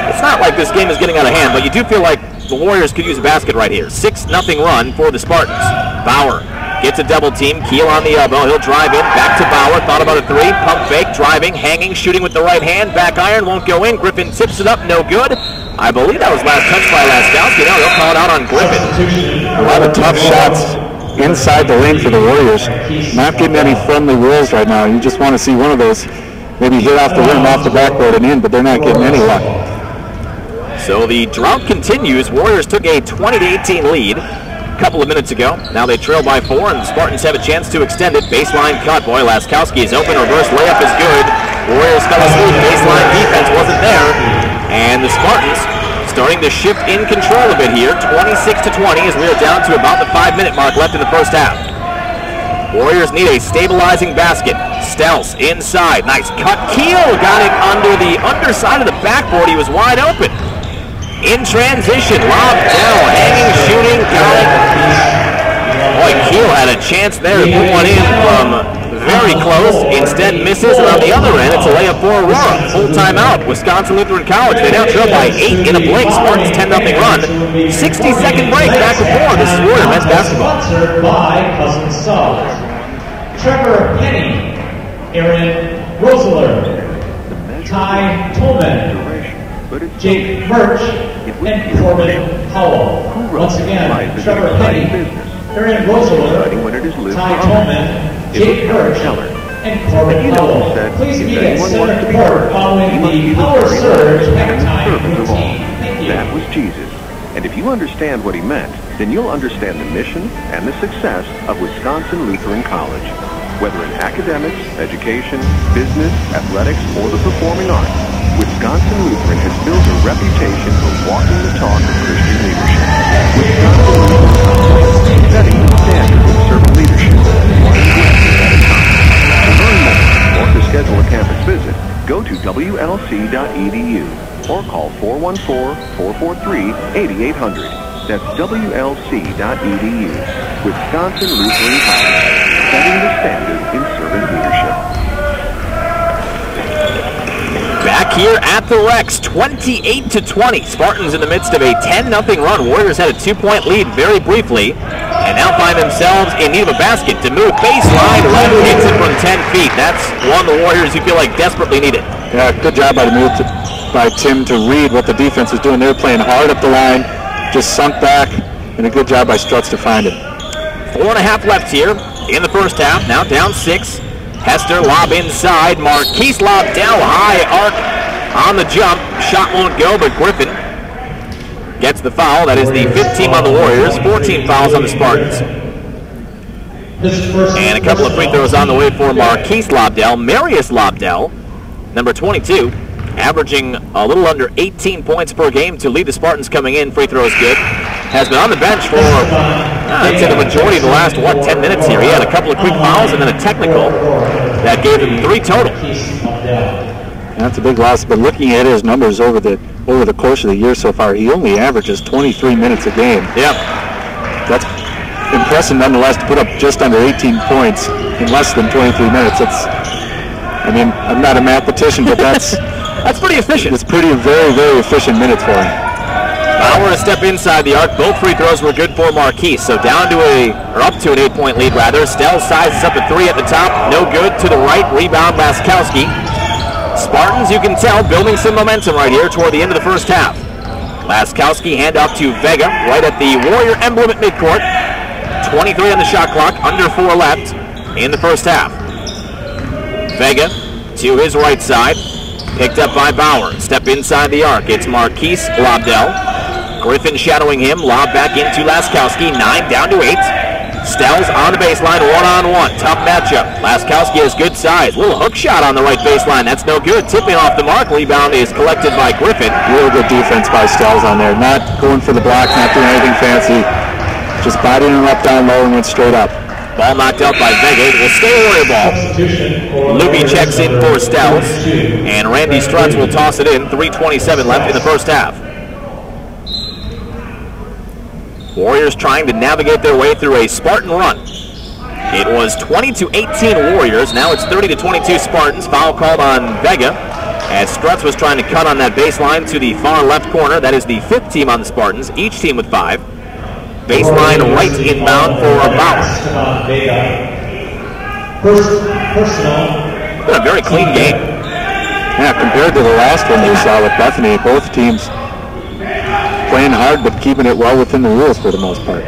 It's not like this game is getting out of hand, but you do feel like the Warriors could use a basket right here. 6-0 run for the Spartans. Bauer gets a double team. Keel on the elbow. He'll drive in. Back to Bauer. Thought about a 3. Pump fake. Driving. Hanging. Shooting with the right hand. Back iron. Won't go in. Griffin tips it up. No good. I believe that was last touch by Laskowski. No, they'll call it out on Griffin. A lot of tough shots inside the lane for the Warriors. Not getting any friendly rolls right now. You just want to see one of those maybe hit off the rim, off the backboard and in, but they're not getting any luck. So the drought continues. Warriors took a 20-18 lead a couple of minutes ago. Now they trail by 4, and the Spartans have a chance to extend it. Baseline cut. Boy, Laskowski is open. Reverse layup is good. Warriors fell asleep. Baseline defense wasn't there. And the Spartans starting to shift in control a bit here. 26-20 as we are down to about the 5-minute mark left in the first half. Warriors need a stabilizing basket. Stells inside. Nice cut. Keel got it under the underside of the backboard. He was wide open. In transition. Lob down. Hanging, shooting. Got it. Boy, Keel had a chance there to put one in from very close. Instead misses. And on the other end, it's a layup for Aurora. Full timeout. Wisconsin Lutheran College. They now trail by 8 in a blink. Spartans 10-0 run. 60-second break. Back and forth. This is Warrior men's basketball. Sponsored by Cousin Salt. Trevor Penny, Aaron Roseler, Ty Tolman, Jake Murch, and Corbin Howell. Once again, Trevor Penny, Aaron Roseler, Ty Tolman, Jake Murch, and Corbin Howell. Please meet at center court following the power surge halftime routine. Thank you. That was Jesus. And if you understand what he meant, then you'll understand the mission and the success of Wisconsin Lutheran College. Whether in academics, education, business, athletics, or the performing arts, Wisconsin Lutheran has built a reputation for walking the talk of Christian leadership. Wisconsin Lutheran College, setting the standard of servant leadership, one blessing at a time. To learn more, or to schedule a campus visit, go to WLC.edu or call 414-443-8800. That's WLC.edu. Wisconsin Lutheran College, setting the standard in servant leadership. Back here at the Rex, 28-20. Spartans in the midst of a 10-0 run. Warriors had a 2-point lead very briefly, and now find themselves in need of a basket. DeMuth baseline, left hits it from 10 feet. That's one of the Warriors who feel like desperately need it. Yeah, good job by DeMuth, by Tim to read what the defense was doing. They were playing hard up the line, just sunk back, and a good job by Struts to find it. 4.5 left here in the first half. Now down 6. Hester lob inside. Marquise lob down high arc on the jump. Shot won't go, but Griffin gets the foul. That is the 5th team on the Warriors. 14 fouls on the Spartans. And a couple of free throws on the way for Marquise Lobdell. Marius Lobdell, number 22, averaging a little under 18 points per game to lead the Spartans coming in. Free throw is good. Has been on the bench for, I'd say, the majority of the last, 10 minutes here. He had a couple of quick fouls and then a technical that gave him 3 total. That's a big loss, but looking at his numbers over the course of the year so far, he only averages 23 minutes a game. Yeah. That's impressive nonetheless to put up just under 18 points in less than 23 minutes. I mean, I'm not a mathematician, but that's pretty efficient. It's very, very efficient minutes for him. Bauer a step inside the arc. Both free throws were good for Marquise. So down to up to an 8-point lead rather. Stell sizes up a 3 at the top. No good to the right. Rebound Laskowski. Spartans, you can tell, building some momentum right here toward the end of the first half. Laskowski handoff to Vega right at the Warrior emblem at midcourt. 23 on the shot clock. Under 4 left in the first half. Vega to his right side. Picked up by Bauer. Step inside the arc. It's Marquise Lobdell. Griffin shadowing him. Lob back into Laskowski. 9 down to 8. Stells on the baseline. 1-on-1. Tough matchup. Laskowski has good size. Little hook shot on the right baseline. That's no good. Tipping off the mark. Rebound is collected by Griffin. Real good defense by Stells on there. Not going for the block. Not doing anything fancy. Just bodying him up down low and went straight up. Ball knocked out by Vega. It will stay a Warrior ball. Luby checks in for Stells, and Randy Struts will toss it in. 3:27 left in the first half. Warriors trying to navigate their way through a Spartan run. It was 20-18 Warriors. Now it's 30-22 Spartans. Foul called on Vega as Struts was trying to cut on that baseline to the far left corner. That is the 5th team on the Spartans, each team with 5. Baseline right inbound for Bauer. Been a very clean game. Yeah, compared to the last one we saw with Bethany, both teams playing hard but keeping it well within the rules for the most part.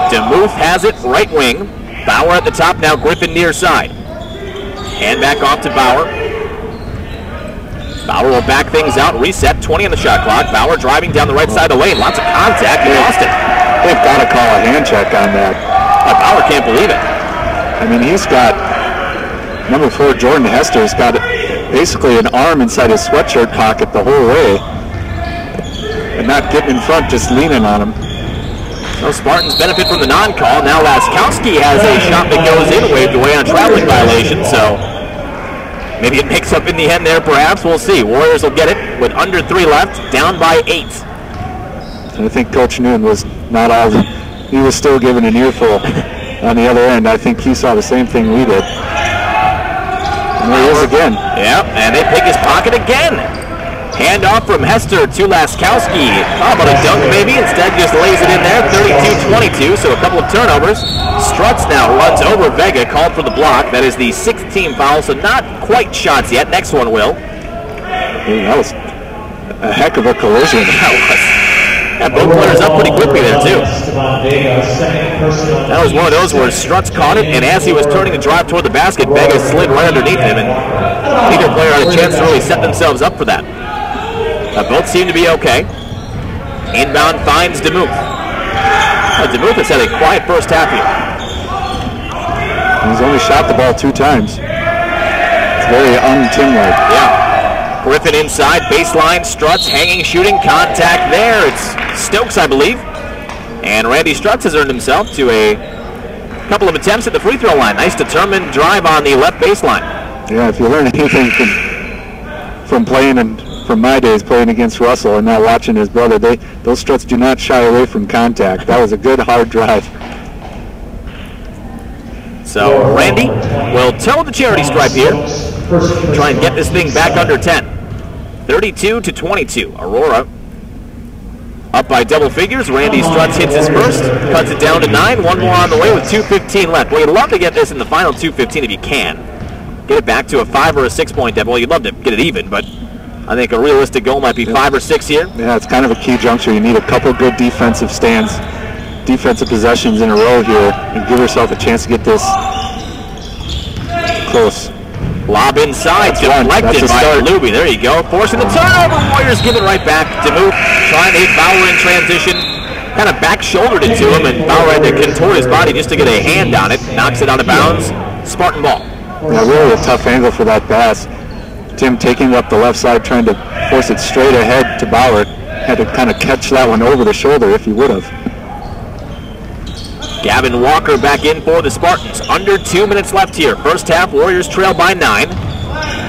DeMuth has it right wing. Bauer at the top, now Griffin near side. Hand back off to Bauer. Bauer will back things out, reset, 20 on the shot clock. Bauer driving down the right side of the lane. Lots of contact, he lost it. They've got to call a hand check on that. Bauer can't believe it. I mean, he's got, number 4, Jordan Hester, has got basically an arm inside his sweatshirt pocket the whole way. And not getting in front, just leaning on him. So Spartans benefit from the non-call. Now Laskowski has a shot that goes in, waved away on a traveling violation, so maybe it picks up in the end there, perhaps. We'll see. Warriors will get it with under 3 left, down by 8. I think Coach Noon was not all, he was still giving an earful on the other end. I think he saw the same thing we did. And there he is again. Yep, and they pick his pocket again. Handoff from Hester to Laskowski. How about a dunk maybe? Instead just lays it in there. 32-22, so a couple of turnovers. Struts now runs over Vega, called for the block. That is the 6th team foul, so not quite shots yet. Next one will. That was a heck of a collision. Yeah, both players up pretty quickly there, too. That was one of those where Struts caught it, and as he was turning to drive toward the basket, Vega slid right underneath him, and neither player had a chance to really set themselves up for that. Both seem to be okay. Inbound finds DeMuth. DeMuth has had a quiet first half here. He's only shot the ball 2 times. It's very un-Tim-like. Yeah. Griffin inside, baseline, Struts, hanging, shooting, contact there. It's Stokes, I believe. And Randy Struts has earned himself to a couple of attempts at the free throw line. Nice determined drive on the left baseline. Yeah, if you learn anything from playing in from my days playing against Russell and now watching his brother. Those struts do not shy away from contact. That was a good hard drive. So Randy will toe the charity stripe here. Try and get this thing back under 10. 32-22. Aurora up by double figures. Randy Struts hits his first, cuts it down to 9. One more on the way with 2:15 left. Well, you'd love to get this in the final 2:15 if you can. Get it back to a 5 or a 6 point deficit. Well, you'd love to get it even, but I think a realistic goal might be 5 or 6 here. Yeah, it's kind of a key juncture. You need a couple good defensive possessions in a row here, and give yourself a chance to get this close. Lob inside, deflected by Luby. There you go. Forcing the turnover. Warriors give it right back. DeMuth trying to hit Bauer in transition. Kind of back-shouldered it to him, and Bauer had to contort his body just to get a hand on it. Knocks it out of bounds. Spartan ball. Yeah, really a tough angle for that pass. Tim taking it up the left side, trying to force it straight ahead to Bauer. Had to kind of catch that one over the shoulder if he would have. Gavin Walker back in for the Spartans. Under 2 minutes left here. First half, Warriors trail by 9.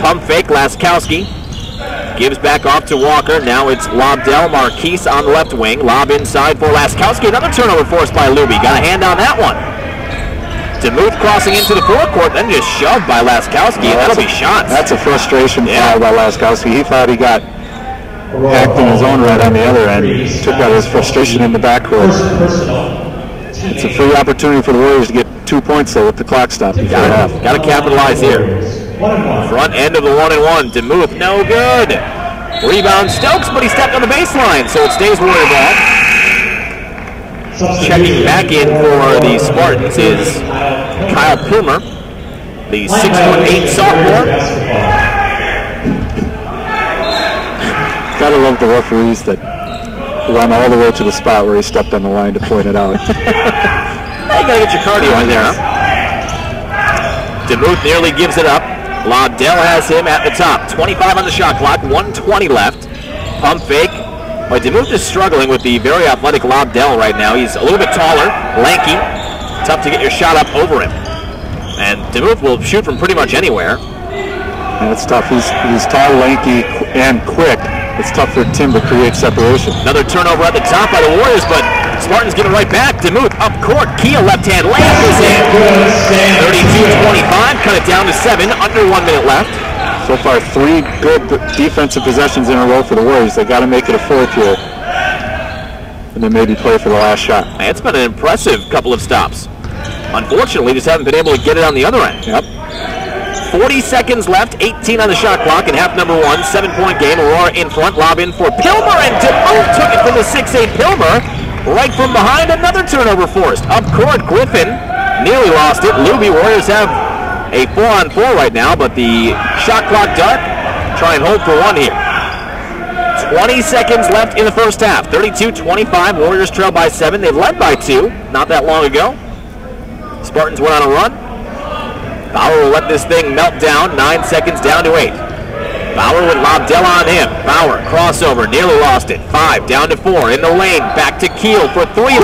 Pump fake, Laskowski gives back off to Walker. Now it's Lobdell, Marquise on the left wing. Lob inside for Laskowski. Another turnover forced by Luby. Got a hand on that one. DeMuth crossing into the forecourt, then just shoved by Laskowski, and that'll be shots. That's a frustration foul by Laskowski. He thought he got hacked in his own right on the other end. Took out his frustration in the backcourt. It's a free opportunity for the Warriors to get 2 points though with the clock stopped before half. Got to capitalize here. Front end of the 1-and-1. DeMuth, no good. Rebound Stokes, but he stepped on the baseline, so it stays Warrior ball. Checking back in for the Spartans is Kyle Plumer, the 6'8" sophomore. Gotta love the referees that run all the way to the spot where he stepped on the line to point it out. You gotta get your cardio in there, huh? DeMuth nearly gives it up. Lobdell has him at the top. 25 on the shot clock, 1:20 left. Pump fake. But DeMuth is struggling with the very athletic Lobdell right now. He's a little bit taller, lanky. Tough to get your shot up over him. And DeMuth will shoot from pretty much anywhere. And it's tough. He's tall, lanky, and quick. It's tough for Tim to create separation. Another turnover at the top by the Warriors, but Spartans give it right back. DeMuth up court. Kia left-hand layup is in. 32-25. Cut it down to 7. Under 1 minute left. So far, 3 good defensive possessions in a row for the Warriors. They got to make it a 4th here, and then maybe play for the last shot. It's been an impressive couple of stops. Unfortunately, just haven't been able to get it on the other end. Yep. 40 seconds left, 18 on the shot clock in half number 1. 7-point game. Aurora in front. Lob in for Pilmer, and DeMuth took it from the 6'8" Pilmer. Right from behind, another turnover forced. Up court, Griffin nearly lost it. Luby, Warriors have a 4-on-4 right now, but the shot clock dark. Try and hold for 1 here. 20 seconds left in the first half. 32-25. Warriors trail by 7. They led by 2 not that long ago. Spartans went on a run. Bauer will let this thing melt down. 9 seconds down to 8. Bauer with Lobdell on him. Bauer, crossover, nearly lost it. 5, down to 4, in the lane, back to Keel for 3.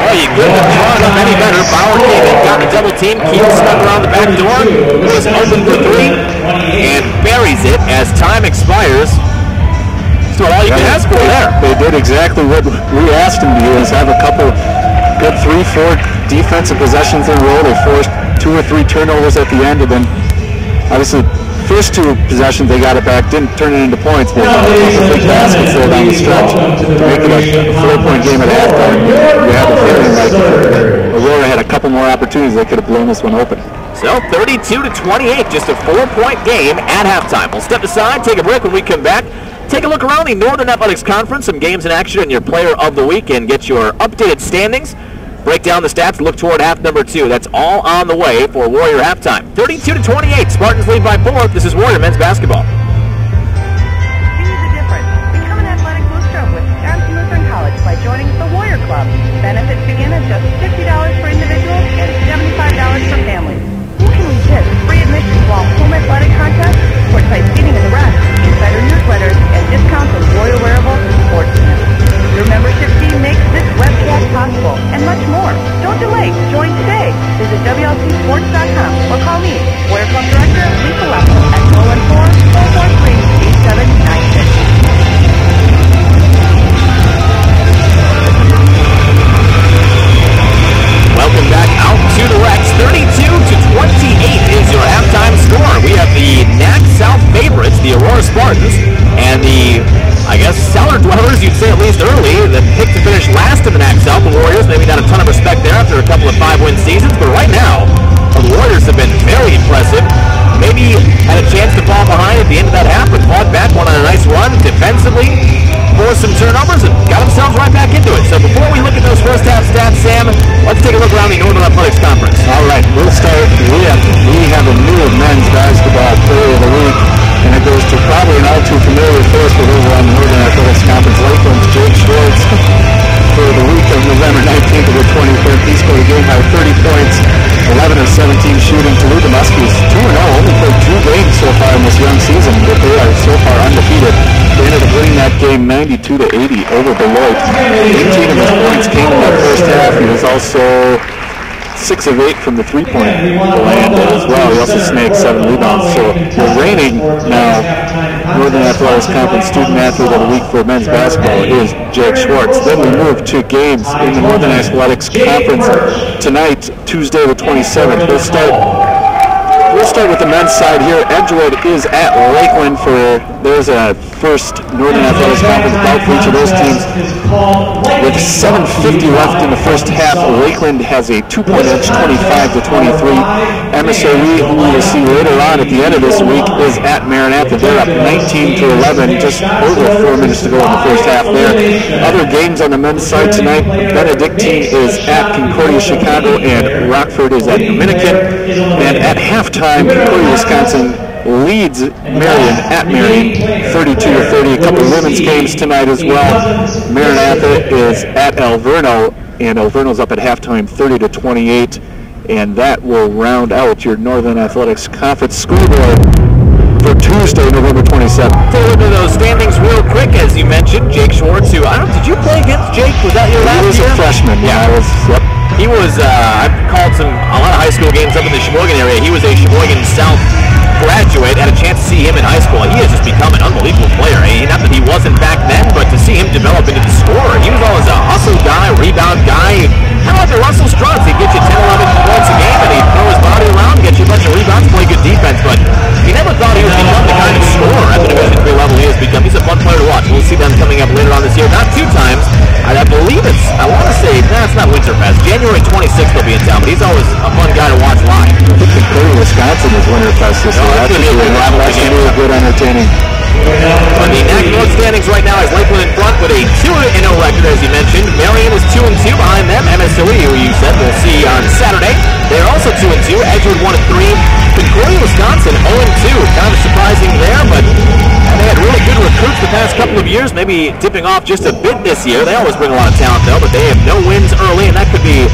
Oh, you couldn't have drawn up any better. Bauer came in, got the double team. Keel snuck around the back door, was open for 3, and buries it as time expires. That's all you can ask for there. They did exactly what we asked them to do, is have a couple good 3-4 defensive possessions in a row. They forced 2 or 3 turnovers at the end, and then obviously first 2 possessions they got it back, didn't turn it into points, but the big baskets there down the stretch to make it a 4-point game at halftime. You have the feeling like Aurora had a couple more opportunities. They could have blown this one open. So 32-28, just a 4-point game at halftime. We'll step aside, take a break. When we come back, take a look around the Northern Athletics Conference, some games in action, and your player of the week, and get your updated standings. Break down the stats, look toward half number 2. That's all on the way for Warrior halftime. 32-28, Spartans lead by 4. This is Warrior men's basketball. See the difference. Become an athletic booster with Wisconsin Lutheran College by joining the Warrior Club. Benefits begin at just $50 for individuals and $75 for families. Who can resist free admission to all home athletic contests, courtside seating in the rest, insider newsletters, and discounts on Warrior wearables and sports events? Your membership fee makes this webcast possible, and much more. Don't delay. Join today. Visit WLCsports.com or call me, Warrior Club Director, right now, the Warriors have been very impressive. Maybe had a chance to fall behind at the end of that half, but fought back, went on a nice run defensively, forced some turnovers, and got themselves right back into it. So before we look at those first half stats, Sam, let's take a look around the Northern Athletics Conference. All right, we'll start. We have a new men's basketball player of the week, and it goes to probably an all too familiar force for over on the Northern Athletics Conference. Lakeland's Jake Schwartz. For the week of November 19th to the 23rd, he scored a game-high 30 points, 11 of 17 shooting. Toledo Muskies 2-0, only played 2 games so far in this young season, but they are so far undefeated. They ended up winning that game 92-80 over Beloit. 18 of his points came in that first half. He was also 6 of 8 from the three-point land as well. He also snagged 7 rebounds. So the reigning now Northern Athletics Conference Student Athlete of the Week for men's basketball is Jake Schwartz. Then we move to games in the Northern Athletics Conference tonight, Tuesday the 27th. We'll start with the men's side here. Edgewood is at Lakeland there's a first Northern Athletics Conference bout for each of those teams. With 7:50 left in the first half, Lakeland has a 2-point edge, 25-23. MSOE, who we will see later on at the end of this week, is at Maranatha. They're up 19-11, just over 4 minutes to go in the first half there. Other games on the men's side tonight, Benedictine is at Concordia, Chicago, and Rockford is at Dominican. And at halftime, Concordia, Wisconsin leads Marion at Marion 32-30. A couple of women's games tonight as well. Maranatha is at Alverno, and Alverno's up at halftime 30-28. And that will round out your Northern Athletics Conference scoreboard for Tuesday, November 27th. Take a look at those standings real quick, as you mentioned. Jake Schwartz, who, did you play against Jake? Was that your last year? He was a freshman. Yeah. Yep. He was, I've called a lot of high school games up in the Sheboygan area. He was a Sheboygan South graduate. Had a chance to see him in high school. He has just become an unbelievable player. Not that he wasn't back then, but to see him develop into the scorer. He was always a hustle guy, rebound guy. Kind of like a Russell Strutz. He'd get you 10, 11 points a game, and he'd throw his body around, get you a bunch of rebounds, play good defense. But you never thought he would become the kind of scorer at the Division III level he has become. He's a fun player to watch. We'll see them coming up later on this year. Not 2 times. I believe I want to say, it's not Winterfest. January 26th they'll be in town, but he's always a fun guy to watch live. I think Concordia, Wisconsin is Winterfest this year. That's going to be a good entertaining. On the NAC North standings right now is Lakeland in front with a 2-0 record, as you mentioned. Marion is 2-2 behind them. MSOE, who you said we'll see on Saturday, they're also 2-2. Edgewood 1-3. Concordia, Wisconsin 0-2. Kind of surprising there, but they had really good recruits the past couple of years, maybe dipping off just a bit this year. They always bring a lot of talent, though, but they have no wins early, and that could be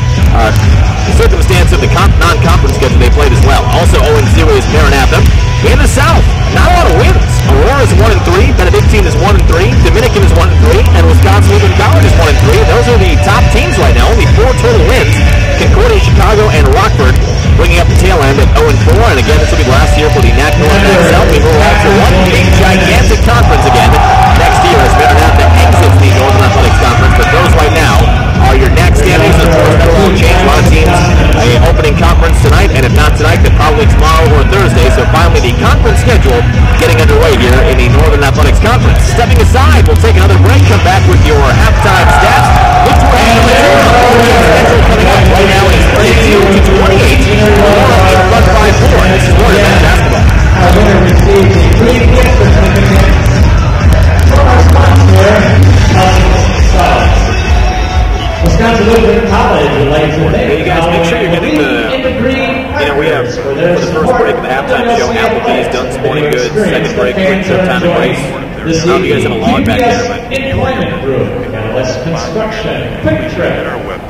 the circumstance of the non-conference schedule they played as well. Also 0-0 is Maranatha. In the South, not a lot of wins. Aurora is 1-3, Benedictine is 1-3, Dominican is 1-3, and Wisconsin Lutheran College is 1-3. Those are the top teams right now. Only 4 total wins. Concordia, Chicago, and Rockford bringing up the tail end at 0-4. And again, this will be the last year for the NAC North and South. We move on to one big, gigantic conference again next year as Maranatha exits the Northern Athletics Conference. But those right now are your NAC standings. Of course, that will change. A lot of teams opening conference tonight, and if not tonight, then probably tomorrow or Thursday. So finally, the conference schedule getting underway here in the Northern Athletics Conference. Stepping aside, we'll take another break. Come back with your halftime stats. Look to schedule coming up right now is 32-28. Aurora in front by 4. This is Florida men's basketball. Our winner receives a free gift certificate from our sponsor, Wisconsin Lutheran College would like to thank you guys. Make sure you're getting we have for the first break of the halftime show, Applebee's, Dunn Sporting Goods, second break, quick trip time to race. I don't know if you guys have a log back there, but Employment Group, Catalyst Construction, Quick Trip,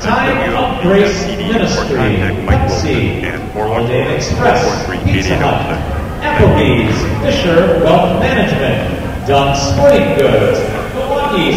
Time of Grace Ministry, Pepsi, Holiday Express, Pizza Hut, Applebee's, Fisher Wealth Management, Dunn Sporting Goods.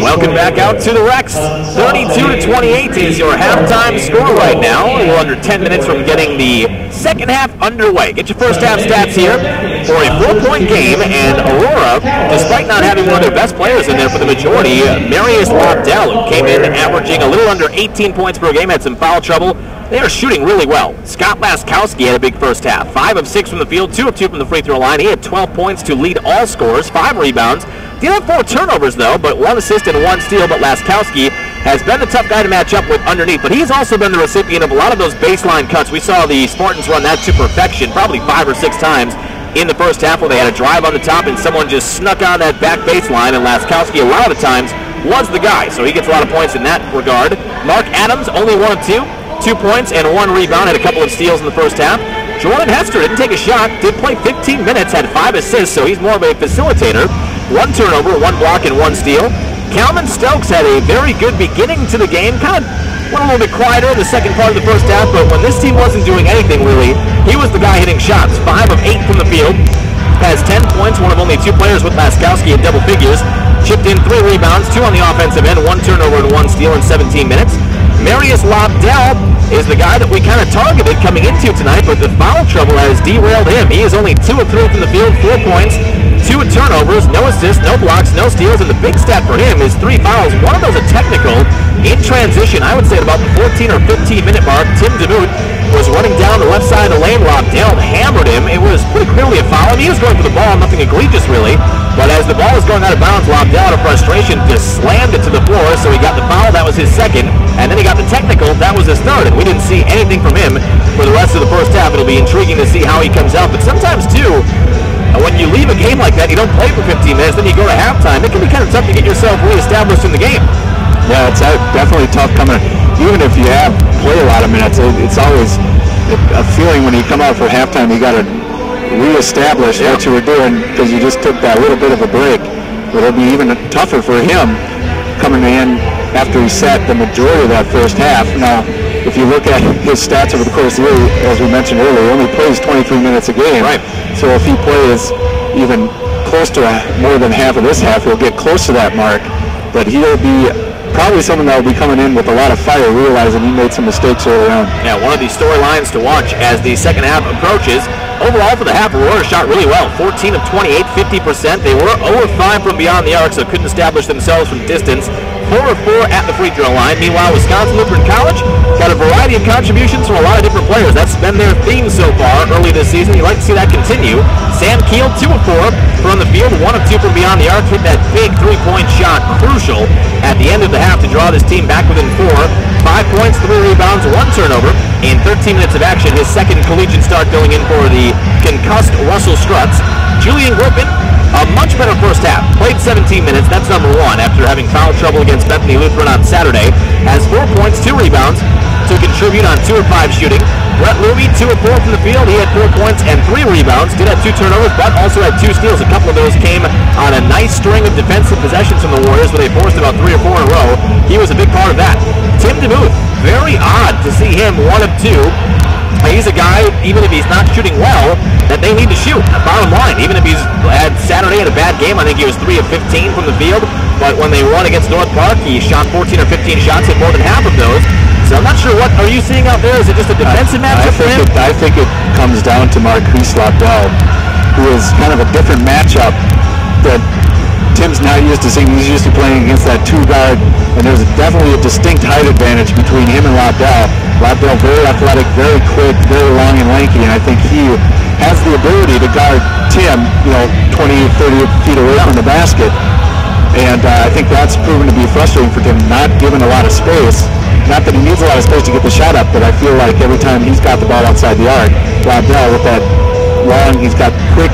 Welcome back out to the Rex. 32-28 is your halftime score right now. We're under 10 minutes from getting the second half underway. Get your first half stats here for a 4-point game, and Aurora, despite not having one of their best players in there for the majority, Marius Lobdell, who came in averaging a little under 18 points per game, had some foul trouble. They are shooting really well. Scott Laskowski had a big first half. 5 of 6 from the field, 2 of 2 from the free throw line. He had 12 points to lead all scorers, 5 rebounds. Did have 4 turnovers, though, but 1 assist and 1 steal, but Laskowski has been the tough guy to match up with underneath, but he's also been the recipient of a lot of those baseline cuts. We saw the Spartans run that to perfection probably 5 or 6 times in the first half, where they had a drive on the top and someone just snuck on that back baseline, and Laskowski a lot of the times was the guy, so he gets a lot of points in that regard. Mark Adams, only 1 of 2. 2 points and 1 rebound, had a couple of steals in the first half. Jordan Hester didn't take a shot, did play 15 minutes, had 5 assists, so he's more of a facilitator. 1 turnover, 1 block, and 1 steal. Calvin Stokes had a very good beginning to the game, kind of went a little bit quieter in the second part of the first half, but when this team wasn't doing anything really, he was the guy hitting shots. 5 of 8 from the field, has 10 points, one of only 2 players with Laskowski in double figures. Chipped in 3 rebounds, 2 on the offensive end, 1 turnover and 1 steal in 17 minutes. Marius Lobdell is the guy that we kind of targeted coming into tonight, but the foul trouble has derailed him. He is only 2 of 3 from the field, 4 points, 2 turnovers, no assists, no blocks, no steals, and the big stat for him is 3 fouls. One of those a technical in transition. I would say at about the 14 or 15 minute mark, Tim DeMoot was running down the left side of the lane. Lobdell hammered him. It was pretty clearly a foul. I mean, he was going for the ball, nothing egregious really, but as the ball was going out of bounds, Lobdell out of frustration just slammed it to the floor, so he got the foul. That was his second, and then he got the technical. That was his third, and we didn't see anything from him for the rest of the first half. It'll be intriguing to see how he comes out, but sometimes too, when you leave a game like that, you don't play for 15 minutes, then you go to halftime, it can be kind of tough to get yourself reestablished in the game. Yeah, it's definitely tough coming. Even if you have played a lot of minutes, it's always a feeling when you come out for halftime, you got to reestablish what you were doing because you just took that little bit of a break. But it'll be even tougher for him coming in after he sat the majority of that first half. Now, if you look at his stats over the course of the year, as we mentioned earlier, he only plays 23 minutes a game. Right. So if he plays even close to more than half of this half, he'll get close to that mark. But he'll be probably someone that will be coming in with a lot of fire, realizing he made some mistakes early on. Yeah, one of these storylines to watch as the second half approaches. Overall for the half, Aurora shot really well. 14 of 28, 50%. They were 0 of 5 from beyond the arc, so couldn't establish themselves from distance. 4 of 4 at the free throw line. Meanwhile, Wisconsin Lutheran College got a variety of contributions from a lot of different players. That's been their theme so far early this season. You'd like to see that continue. Sam Keel, 2 of 4 from the field, 1 of 2 from beyond the arc. Hit that big 3-point shot, crucial at the end of the half to draw this team back within 4. 5 points, 3 rebounds, 1 turnover in 13 minutes of action. His second collegiate start going in for the concussed Russell Struts. Julian Griffin, a much better first half. Played 17 minutes, that's number 1, after having foul trouble against Bethany Lutheran on Saturday. Has 4 points, 2 rebounds to contribute on 2 of 5 shooting. Brett Luby, 2 of 4 from the field. He had 4 points and 3 rebounds. Did have 2 turnovers, but also had 2 steals. A couple of those came on a nice string of defensive possessions from the Warriors, where they forced about 3 or 4 in a row. He was a big part of that. Tim DeMuth, very odd to see him 1 of 2. He's a guy, even if he's not shooting well, that they need to shoot. Bottom line, even if he's had Saturday had a bad game, I think he was 3 of 15 from the field, but when they won against North Park, he shot 14 or 15 shots, hit more than half of those. So I'm not sure, what are you seeing out there? Is it just a defensive matchup for him? I think it comes down to Marquise Lobdell, who is kind of a different matchup that Tim's not used to seeing. He's used to playing against that 2-guard, and there's definitely a distinct height advantage between him and Lobdell. Lobdell very athletic, very quick, very long and lanky, and I think he has the ability to guard Tim, 20, 30 feet away from the basket. And I think that's proven to be frustrating for Tim, not given a lot of space. Not that he needs a lot of space to get the shot up, but I feel like every time he's got the ball outside the arc, Lobdell with that long, he's got quick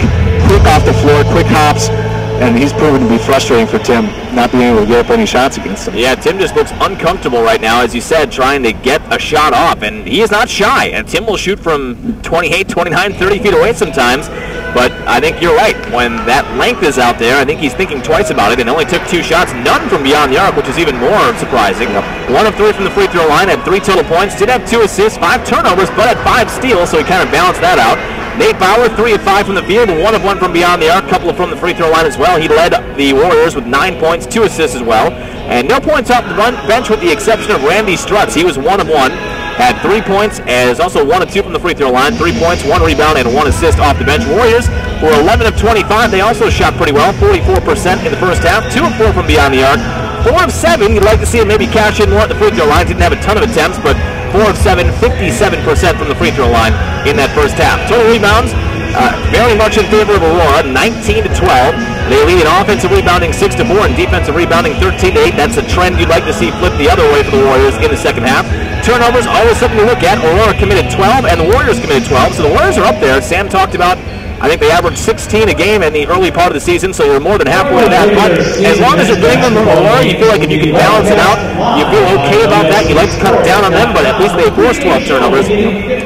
off the floor, quick hops, and he's proven to be frustrating for Tim, not being able to get up any shots against him. Yeah, Tim just looks uncomfortable right now, as you said, trying to get a shot off, and he is not shy, and Tim will shoot from 28, 29, 30 feet away sometimes, but I think you're right. When that length is out there, I think he's thinking twice about it, and only took 2 shots, none from beyond the arc, which is even more surprising. 1 of 3 from the free throw line, had 3 total points, did have 2 assists, 5 turnovers, but had 5 steals, so he kind of balanced that out. Nate Bauer, 3 of 5 from the field, 1 of 1 from beyond the arc, couple from the free throw line as well. He led the Warriors with 9 points, 2 assists as well. And no points off the bench with the exception of Randy Struts. He was 1 of 1, had 3 points, as also 1 of 2 from the free throw line, 3 points, 1 rebound, and 1 assist off the bench. Warriors were 11 of 25. They also shot pretty well, 44% in the first half, 2 of 4 from beyond the arc. 4 of 7, you'd like to see him maybe cash in more at the free throw line. Didn't have a ton of attempts, but 4 of 7, 57% from the free throw line in that first half. Total rebounds, very much in favor of Aurora, 19 to 12. They lead in offensive rebounding 6-4 and defensive rebounding 13-8. That's a trend you'd like to see flip the other way for the Warriors in the second half. Turnovers, always something to look at. Aurora committed 12 and the Warriors committed 12. So the Warriors are up there. Sam talked about, I think they averaged 16 a game in the early part of the season, so you're more than halfway to that. But as long as you're doing them from Aurora, you feel like if you can balance it out, you feel okay about that. You like to cut down on them, but at least they forced 12 turnovers.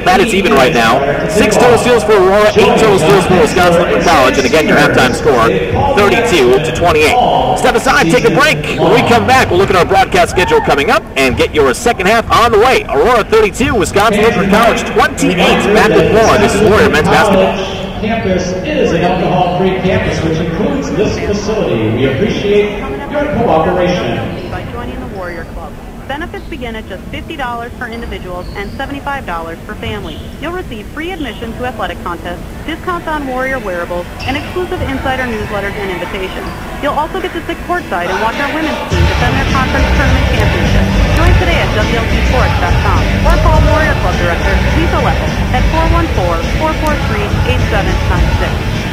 That is even right now. 6 total steals for Aurora, 8 total steals for Wisconsin Lutheran College, and again, your halftime score, 32-28. Step aside, take a break. When we come back, we'll look at our broadcast schedule coming up and get your second half on the way. Aurora 32, Wisconsin Lutheran College 28. Back with more. This is Warrior Men's Basketball. Campus is an alcohol-free campus, which includes this facility. We appreciate your cooperation. By joining the Warrior Club. Benefits begin at just $50 for individuals and $75 for families. You'll receive free admission to athletic contests, discounts on Warrior wearables, and exclusive insider newsletters and invitations. You'll also get to sit courtside and watch our women's team defend their conference tournament championship. Join today at WLCsports.com or call Warrior Club Director Lisa Leppel at 414-443-8796.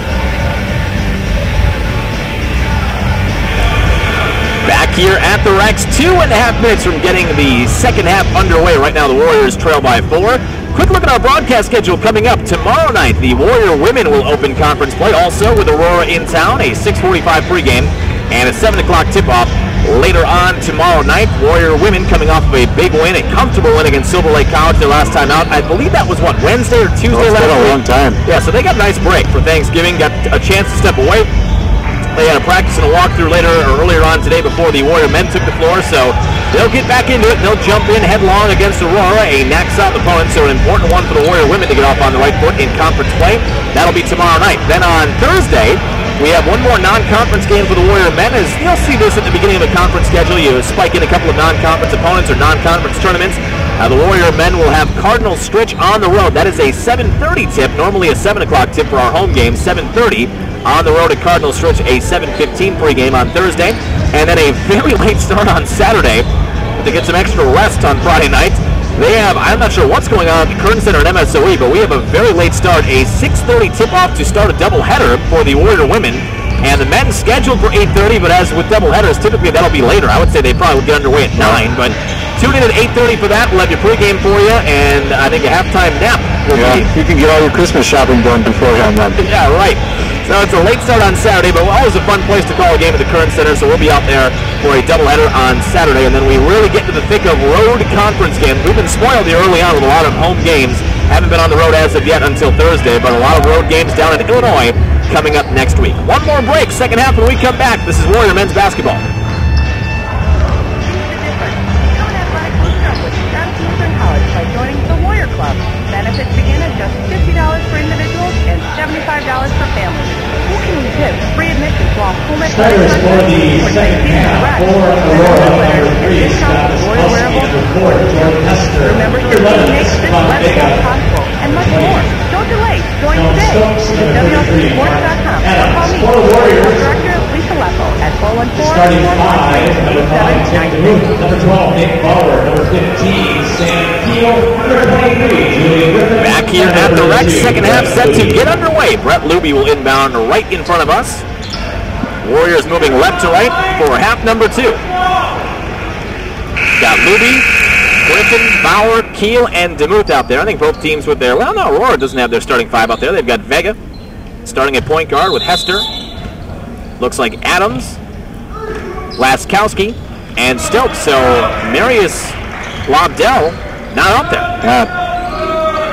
Back here at the Rex, 2.5 minutes from getting the second half underway. Right now the Warriors trail by 4. Quick look at our broadcast schedule coming up. Tomorrow night, the Warrior women will open conference play, also with Aurora in town, a 6:45 pregame and a 7 o'clock tip-off later on tomorrow night. Warrior women coming off of a big win, a comfortable win against Silver Lake College their last time out. I believe that was, what, Wednesday or Tuesday last week? It's been a long time. Yeah, so they got a nice break for Thanksgiving, got a chance to step away. They had a practice and a walkthrough earlier on today before the Warrior men took the floor, so they'll get back into it. They'll jump in headlong against Aurora, a next-up opponent, so an important one for the Warrior women to get off on the right foot in conference play. That'll be tomorrow night. Then on Thursday, we have one more non-conference game for the Warrior men. As you'll see this at the beginning of the conference schedule, you spike in a couple of non-conference opponents or non-conference tournaments. The Warrior men will have Cardinal Stritch on the road. That is a 7:30 tip, normally a 7 o'clock tip for our home game, 7:30 on the road at Cardinal Stritch, a 7:15 pregame on Thursday, and then a very late start on Saturday to get some extra rest on Friday night. They have, I'm not sure what's going on at the Kern Center and MSOE, but we have a very late start, a 6:30 tip-off to start a doubleheader for the Warrior women. And the men scheduled for 8:30, but as with doubleheaders, typically that'll be later. I would say they probably would get underway at 9, but tune in at 8:30 for that. We'll have your pregame for you, and I think a halftime nap will be. You can get all your Christmas shopping done beforehand then. Yeah, right. So it's a late start on Saturday, but always a fun place to call a game at the Kern Center, so we'll be out there for a doubleheader on Saturday, and then we really get to the thick of road conference games. We've been spoiled here early on with a lot of home games. Haven't been on the road as of yet until Thursday, but a lot of road games down in Illinois coming up next week. One more break, second half when we come back. This is Warrior Men's Basketball. By joining the Warrior Club. Benefits begin at just $50 for individuals and $75 for families. Who can resist free admission to all school Starters for the second half for Aurora, number 3, Scott Spelski, number 4, Jordan Hester, Remember number 11, Esteban Vega, possible and much more. Don't delay. Join today at WLCsports.com or call me, for the Warriors. Director Lisa Leppel at 414 Starting 5, number 5, Tim DeMuth, number 12, Nick Bauer, number 15, Sam Keel, number 23, Julian Griffin. Back here at the Rex, second half set to get underway. Brett Luby will inbound right in front of us. Warriors moving left to right for half number 2. Got Luby, Griffin, Bauer, Keel, and DeMuth out there. I think both teams with their, well, no, Aurora doesn't have their starting 5 out there. They've got Vega starting at point guard with Hester. Looks like Adams, Laskowski, and Stokes. So Marius Lobdell not out there. Yeah,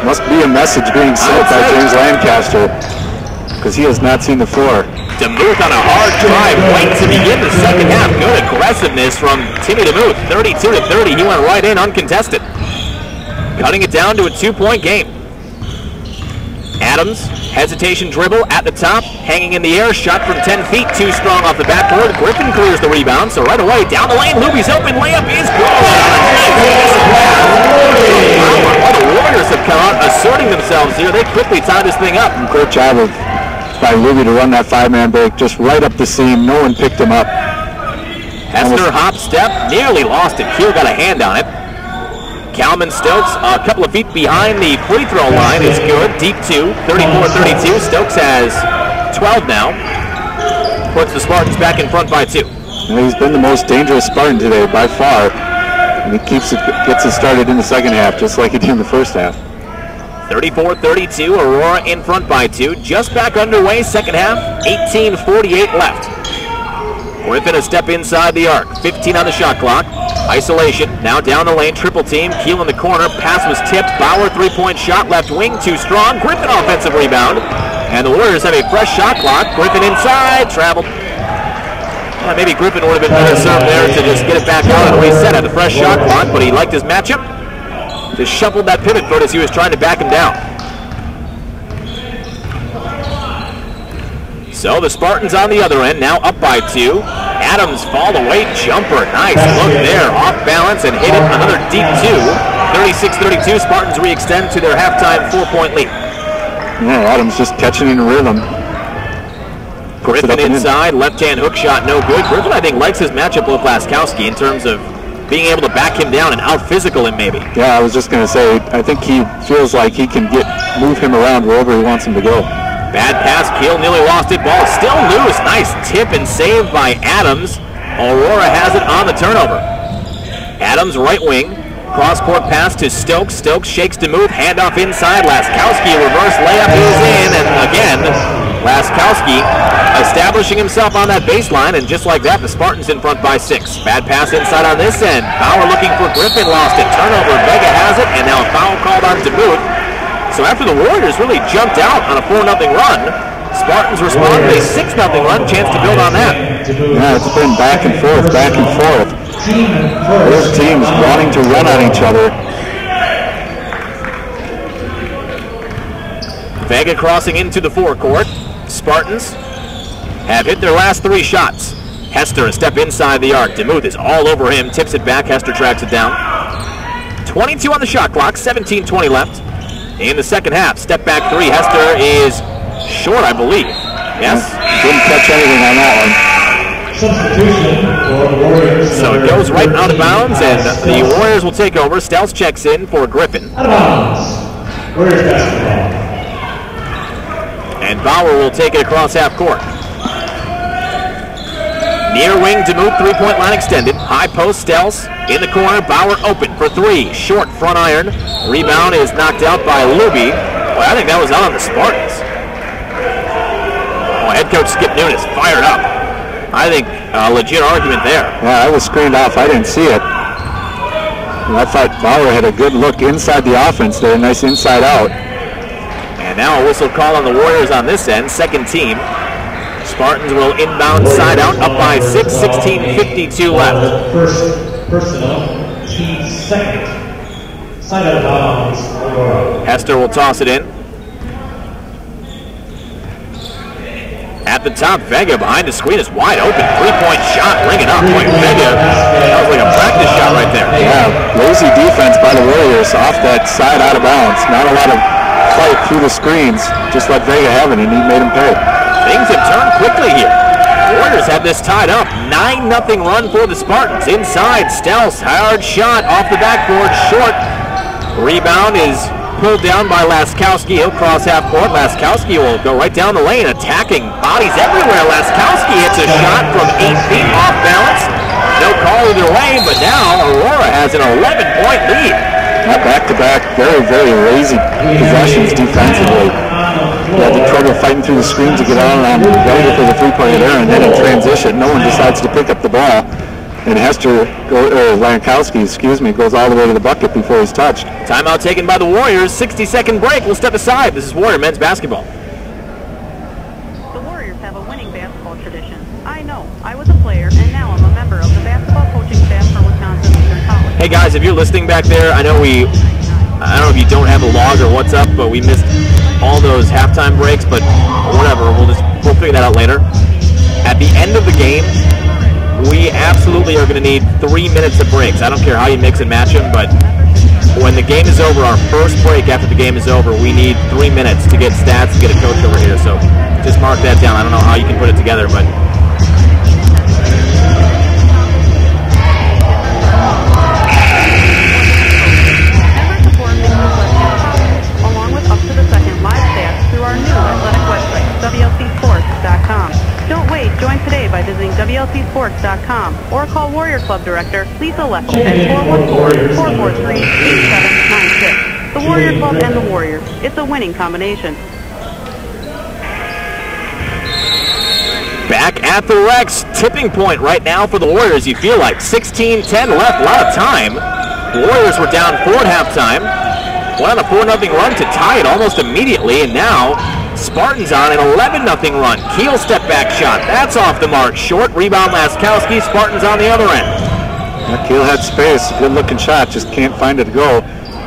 must be a message being sent by James Lancaster, because he has not seen the floor. DeMuth on a hard drive right to begin the second half. Good aggressiveness from Timmy DeMuth. 32-30. He went right in uncontested. Cutting it down to a 2-point game. Adams, hesitation dribble at the top, hanging in the air, shot from 10 feet, too strong off the backboard. Griffin clears the rebound, so right away, down the lane, Luby's open, layup is good. Well, the Warriors have come out asserting themselves here. They quickly tie this thing up. Great job by Luby to run that 5-man break just right up the seam. No one picked him up. Hester hop step, nearly lost it. Keel got a hand on it. Kalman Stokes, a couple of feet behind the free throw line, is good. Deep 2, 34-32. Stokes has 12 now. puts the Spartans back in front by 2. And he's been the most dangerous Spartan today by far. And he gets it started in the second half, just like he did in the first half. 34-32, Aurora in front by 2. Just back underway, second half, 18:48 left. Griffin a step inside the arc, 15 on the shot clock. Isolation, now down the lane, triple team, Keel in the corner, pass was tipped, Bauer three-point shot, left wing, too strong, Griffin offensive rebound. And the Warriors have a fresh shot clock, Griffin inside, traveled. Maybe Griffin would have been better served there to just get it back out and reset at the fresh shot clock, but he liked his matchup. Just shuffled that pivot foot as he was trying to back him down. So the Spartans on the other end, now up by 2. Adams fall away jumper, nice look there, off balance and hit it, another deep 2. 36-32, Spartans re-extend to their halftime 4-point lead. Yeah, Adams just catching in rhythm. Griffin inside, left-hand hook shot, no good. Griffin, I think, likes his matchup with Laskowski in terms of being able to back him down and out-physical him maybe. Yeah, I was just going to say, I think he feels like he can move him around wherever he wants him to go. Bad pass, Keel nearly lost it, ball still loose. Nice tip and save by Adams. Aurora has it on the turnover. Adams right wing, cross-court pass to Stokes. Stokes shakes to move, handoff inside. Laskowski, reverse layup is in, and again, Laskowski establishing himself on that baseline, and just like that, the Spartans in front by 6. Bad pass inside on this end. Bauer looking for Griffin, lost it. Turnover, Vega has it, and now a foul called on DeMuth. So after the Warriors really jumped out on a 4-0 run, Spartans respond with a 6-0 run, chance to build on that. Yeah, it's been back and forth, back and forth. Both teams wanting to run on each other. Vega crossing into the forecourt. Spartans have hit their last 3 shots. Hester a step inside the arc. DeMuth is all over him, tips it back. Hester tracks it down. 22 on the shot clock, 17:20 left. In the second half, step back 3. Hester is short, I believe. Yes? Didn't catch anything on that Substitution for the Warriors. So it goes right out of bounds, and the Warriors will take over. Stels checks in for Griffin. Out of bounds. Warriors basketball. And Bauer will take it across half court. Near wing, DeMuth, 3-point line extended. High post, Stels in the corner. Bauer open for 3. Short front iron. Rebound is knocked out by Luby. Well, I think that was out on the Spartans. Oh, head coach Skip Nunes fired up. I think a legit argument there. Yeah, I was screened off. I didn't see it. I thought Bauer had a good look inside the offense there. Nice inside out. And now a whistle call on the Warriors on this end. Second team. Spartans will inbound side out, up by 6, 16:52 left. First personal, team second. Side out of bounds, Aurora. Hester will toss it in. At the top, Vega behind the screen is wide open. 3-point shot, ringing up. Boy, Vega, that was like a practice shot right there. Yeah, lazy defense by the Warriors off that side out of bounds. Not a lot of fight through the screens. Just let Vega have it, and he made him pay. Things have turned quickly here. Warriors have this tied up. 9-0 run for the Spartans. Inside, Stels, hard shot off the backboard, short. Rebound is pulled down by Laskowski. He'll cross half court. Laskowski will go right down the lane, attacking bodies everywhere. Laskowski hits a shot from 8 feet off balance. No call either way, but now Aurora has an 11-point lead. Back-to-back, very, very lazy possessions defensively. He had the trouble fighting through the screen to get on Vega for the 3-pointer there, and then in transition, no one decides to pick up the ball. And Lankowski, goes all the way to the bucket before he's touched. Timeout taken by the Warriors. 60-second break. We'll step aside. This is Warrior men's basketball. The Warriors have a winning basketball tradition. I know. I was a player, and now I'm a member of the basketball coaching staff for Wisconsin Lutheran College. Hey guys, if you're listening back there, I don't know if you don't have the log or what's up, but we missed all those halftime breaks, but whatever, we'll figure that out later. At the end of the game, we absolutely are going to need 3 minutes of breaks. I don't care how you mix and match them, but when the game is over, our first break after the game is over, we need 3 minutes to get stats and get a coach over here. So just mark that down. I don't know how you can put it together, but Along with up to the second live stats through our new athletic website, WLCsports.com. Don't wait. Join today. WLCsports.com or call Warrior Club Director Lisa Leffel at 414-443-8796. The Warrior Club and the Warriors. It's a winning combination. Back at the Rex, tipping point right now for the Warriors, you feel like. 16-10 left, a lot of time. The Warriors were down 4 at halftime. Went on a 4-0 run to tie it almost immediately, and now Spartans on an 11-0 run. Keel step back shot, that's off the mark. Short rebound, Laskowski. Spartans on the other end. Keel had space, good looking shot, just can't find it to go.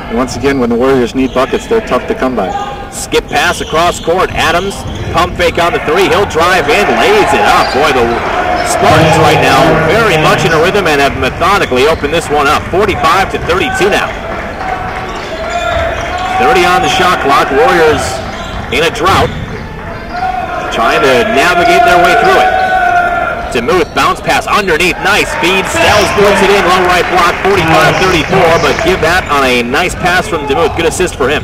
And once again, when the Warriors need buckets, they're tough to come by. Skip pass across court. Adams, pump fake on the 3. He'll drive in, lays it up. Boy, the Spartans right now very much in a rhythm and have methodically opened this one up. 45-32 now. 30 on the shot clock. Warriors in a drought, trying to navigate their way through it. DeMuth, bounce pass underneath, nice feed. Stells puts it in, low right block, 45-34, but give that on a nice pass from DeMuth. Good assist for him.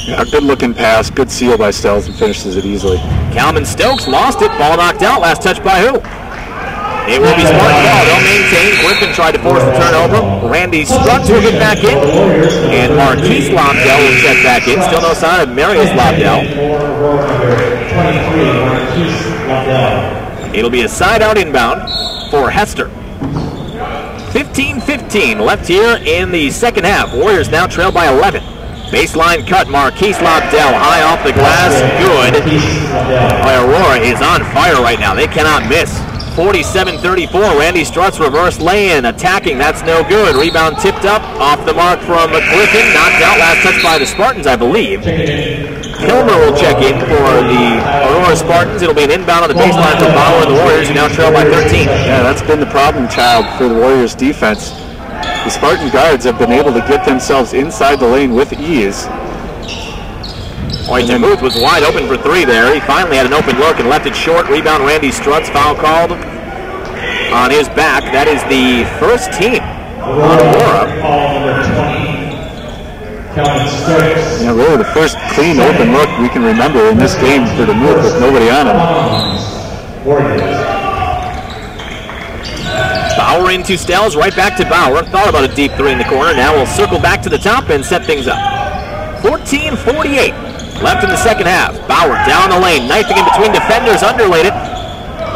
Yeah, good looking pass, good seal by Stells, and finishes it easily. Calvin Stokes lost it, ball knocked out, last touch by who? It will be Spartan ball. They'll maintain. Griffin tried to force the turnover. Randy Strutz will get back in. And Marquise Lobdell will check back in. Still no sign of Marius Lobdell. It'll be a side out inbound for Hester. 15-15 left here in the second half. Warriors now trail by 11. Baseline cut, Marquise Lobdell high off the glass. Good. Aurora is on fire right now. They cannot miss. 47-34, Randy Strutz reverse lay-in, attacking, that's no good. Rebound tipped up, off the mark from Griffin, knocked out, last touch by the Spartans, I believe. Kilmer will check in for the Aurora Spartans. It'll be an inbound on the baseline for Bauer and the Warriors, who now trail by 13. Yeah, that's been the problem child for the Warriors defense. The Spartan guards have been able to get themselves inside the lane with ease. Boy, DeMuth was wide open for 3 there. He finally had an open look and left it short. Rebound, Randy Strutz, foul called on his back. That is the first team on Aurora. Yeah, really the first clean open look we can remember in this game for DeMuth with nobody on him. Bauer into Stells, right back to Bauer. Thought about a deep 3 in the corner. Now we'll circle back to the top and set things up. 14-48. Left in the second half. Bauer down the lane, knifing in between defenders, underlaid it.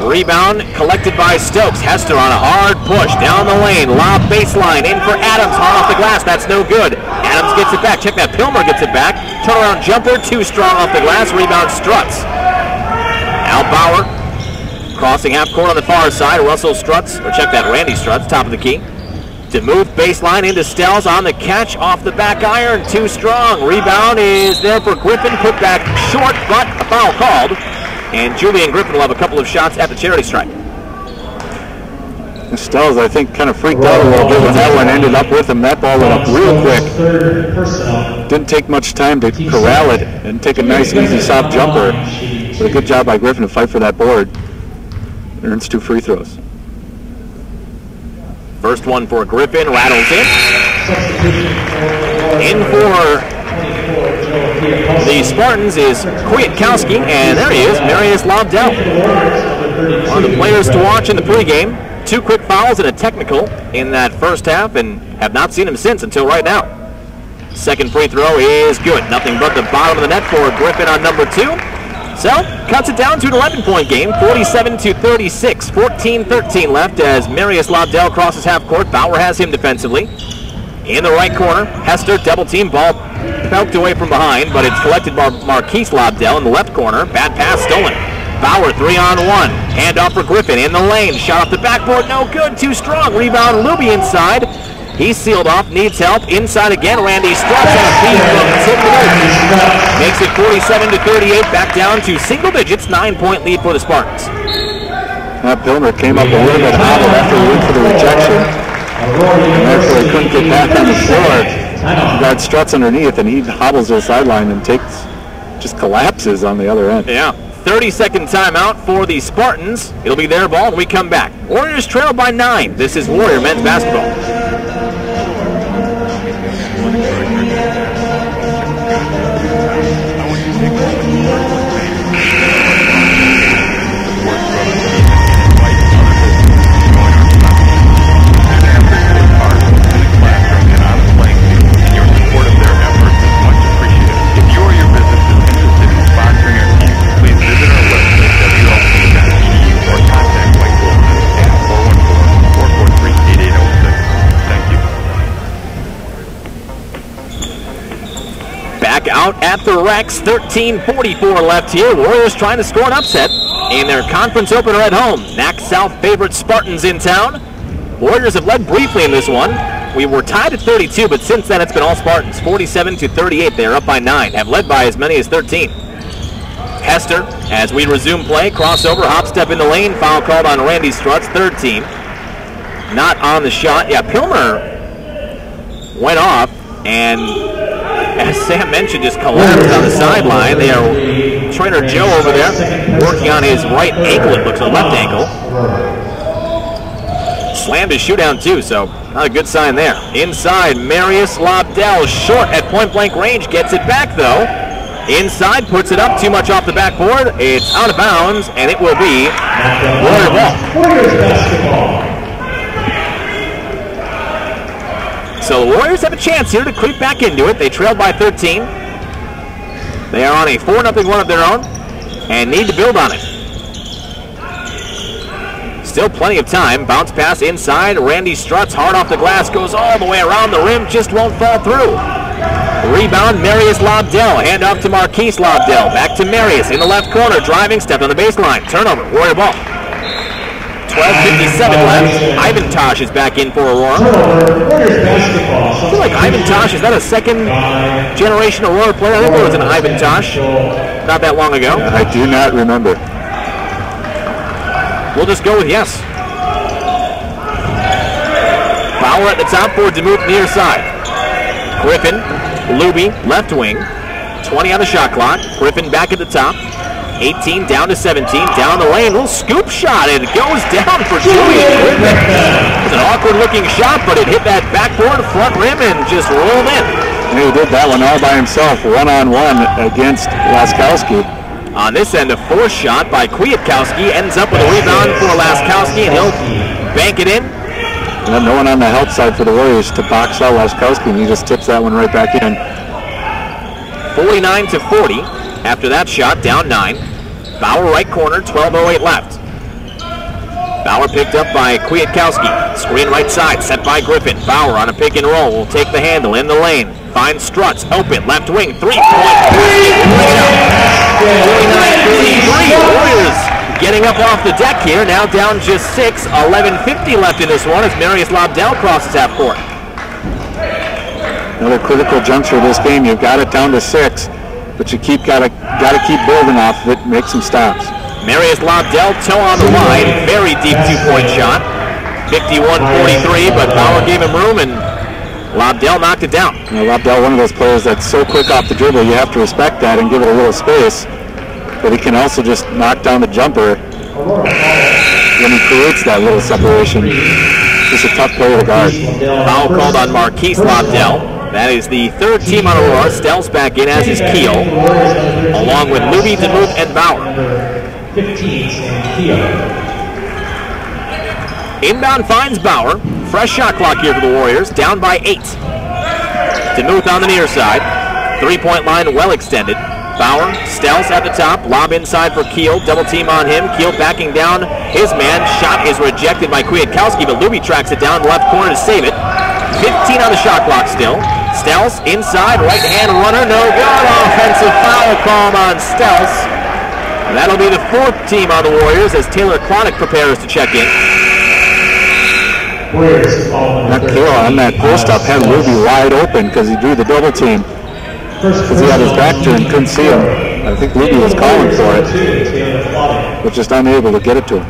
Rebound collected by Stokes. Hester on a hard push down the lane. Lob baseline in for Adams. Hard off the glass. That's no good. Adams gets it back. Check that. Pilmer gets it back. Turnaround jumper. Too strong off the glass. Rebound Strutz. Al Bauer crossing half court on the far side. Russell Strutz, or check that. Randy Strutz, top of the key. DeMuth baseline into Stells on the catch off the back iron. Too strong. Rebound is there for Griffin. Put back short, but a foul called. And Julian Griffin will have a couple of shots at the charity stripe. Stells, I think, kind of freaked out a little bit when that one ended up with him. That ball went up real quick. Didn't take much time to corral it and take a nice, easy, soft jumper. But a good job by Griffin to fight for that board. Earns 2 free throws. First one for Griffin, rattles in. In for the Spartans is Kwiatkowski, and there he is, Marius Lobdell. One of the players to watch in the pregame. 2 quick fouls and a technical in that first half, and have not seen him since until right now. Second free throw is good. Nothing but the bottom of the net for Griffin on number 2. So, cuts it down to an 11-point game, 47-36, 14-13 left as Marius Lobdell crosses half court. Bauer has him defensively. In the right corner, Hester double team, ball poked away from behind, but it's collected by Marquise Lobdell in the left corner. Bad pass stolen. Bauer 3-on-1. Handoff for Griffin in the lane. Shot off the backboard, no good, too strong. Rebound, Luby inside. He's sealed off, needs help. Inside again, Randy Strutz on a feed from Tim Luby. Makes it 47-38, back down to single digits, 9-point lead for the Spartans. Pilmer came up a little bit hobbled after he went for the rejection. And therefore he couldn't get back on the floor. He got Strutz underneath and he hobbles to the sideline and just collapses on the other end. Yeah. 30-second timeout for the Spartans. It'll be their ball when we come back. Warriors trail by 9. This is Warrior men's basketball. Out at the Rex, 13:44 left here. Warriors trying to score an upset in their conference opener at home. NAC South favorite Spartans in town. Warriors have led briefly in this one. We were tied at 32, but since then it's been all Spartans. 47-38, they're up by 9, have led by as many as 13. Hester, as we resume play, crossover, hop step in the lane, foul called on Randy Strutz, third team. Not on the shot. Yeah, Pilmer went off, and as Sam mentioned, just collapsed on the sideline. They are, trainer Joe over there, working on his right ankle, it looks, or left ankle. Slammed his shoe down too, so not a good sign there. Inside, Marius Lobdell, short at point-blank range, gets it back though. Inside, puts it up, too much off the backboard. It's out of bounds, and it will be Warrior ball. Warriors basketball. So the Warriors have a chance here to creep back into it. They trailed by 13. They are on a 4-0 run of their own and need to build on it. Still plenty of time. Bounce pass inside. Randy Strutz, hard off the glass, goes all the way around the rim, just won't fall through. Rebound, Marius Lobdell. Hand off to Marquise Lobdell. Back to Marius in the left corner, driving, stepped on the baseline. Turnover, Warrior ball. 12:57 left. Ivan Tosh is back in for Aurora. I feel like Ivan Tosh, is that a second generation Aurora player? I think there was an Ivan Tosh not that long ago. I do not remember. We'll just go with yes. Bauer at the top for DeMuth near side. Griffin, Luby, left wing. 20 on the shot clock. Griffin back at the top. 18 down to 17, down the lane, little scoop shot, and it goes down for Julian Griffin. It's an awkward looking shot, but it hit that backboard front rim and just rolled in. And he did that one all by himself, one-on-one against Laskowski. On this end, a forced shot by Kwiatkowski ends up with a rebound for Laskowski, and he'll bank it in. And no one on the help side for the Warriors to box out Laskowski, and he just tips that one right back in. 49-40. After that shot, down 9. Bauer right corner, 12:08 left. Bauer picked up by Kwiatkowski. Screen right side, set by Griffin. Bauer on a pick and roll, will take the handle in the lane. Finds Strutz, open, left wing, three-point. 49-43. Warriors getting up off the deck here, now down just 6. 11:50 left in this one as Marius Lobdell crosses half court. Another critical juncture of this game. You've got it down to 6. But you gotta keep building off of it, make some stops. Marius Lobdell, toe on the line, very deep two-point shot. 51-43, but Bauer gave him room, and Lobdell knocked it down. You know, Lobdell, one of those players that's so quick off the dribble, you have to respect that and give it a little space. But he can also just knock down the jumper when he creates that little separation. Just a tough player to guard. Foul called on Marquise Lobdell. That is the third team on Aurora. Stell's back in as is Keel, along with Luby, DeMuth, and Bauer. 15, Keel. Inbound finds Bauer. Fresh shot clock here for the Warriors, down by 8. DeMuth on the near side. Three-point line well extended. Bauer, Stells at the top, lob inside for Keel, double team on him. Keel backing down his man. Shot is rejected by Kwiatkowski, but Luby tracks it down left corner to save it. 15 on the shot clock still. Stells inside, right hand runner, no good. Offensive foul called on Stells. That'll be the 4th team on the Warriors as Taylor Klonick prepares to check in. That Keel on that post-up had Luby wide open because he drew the double team. Because he had his back turned, couldn't see him. I think Luby was calling for it, but just unable to get it to him.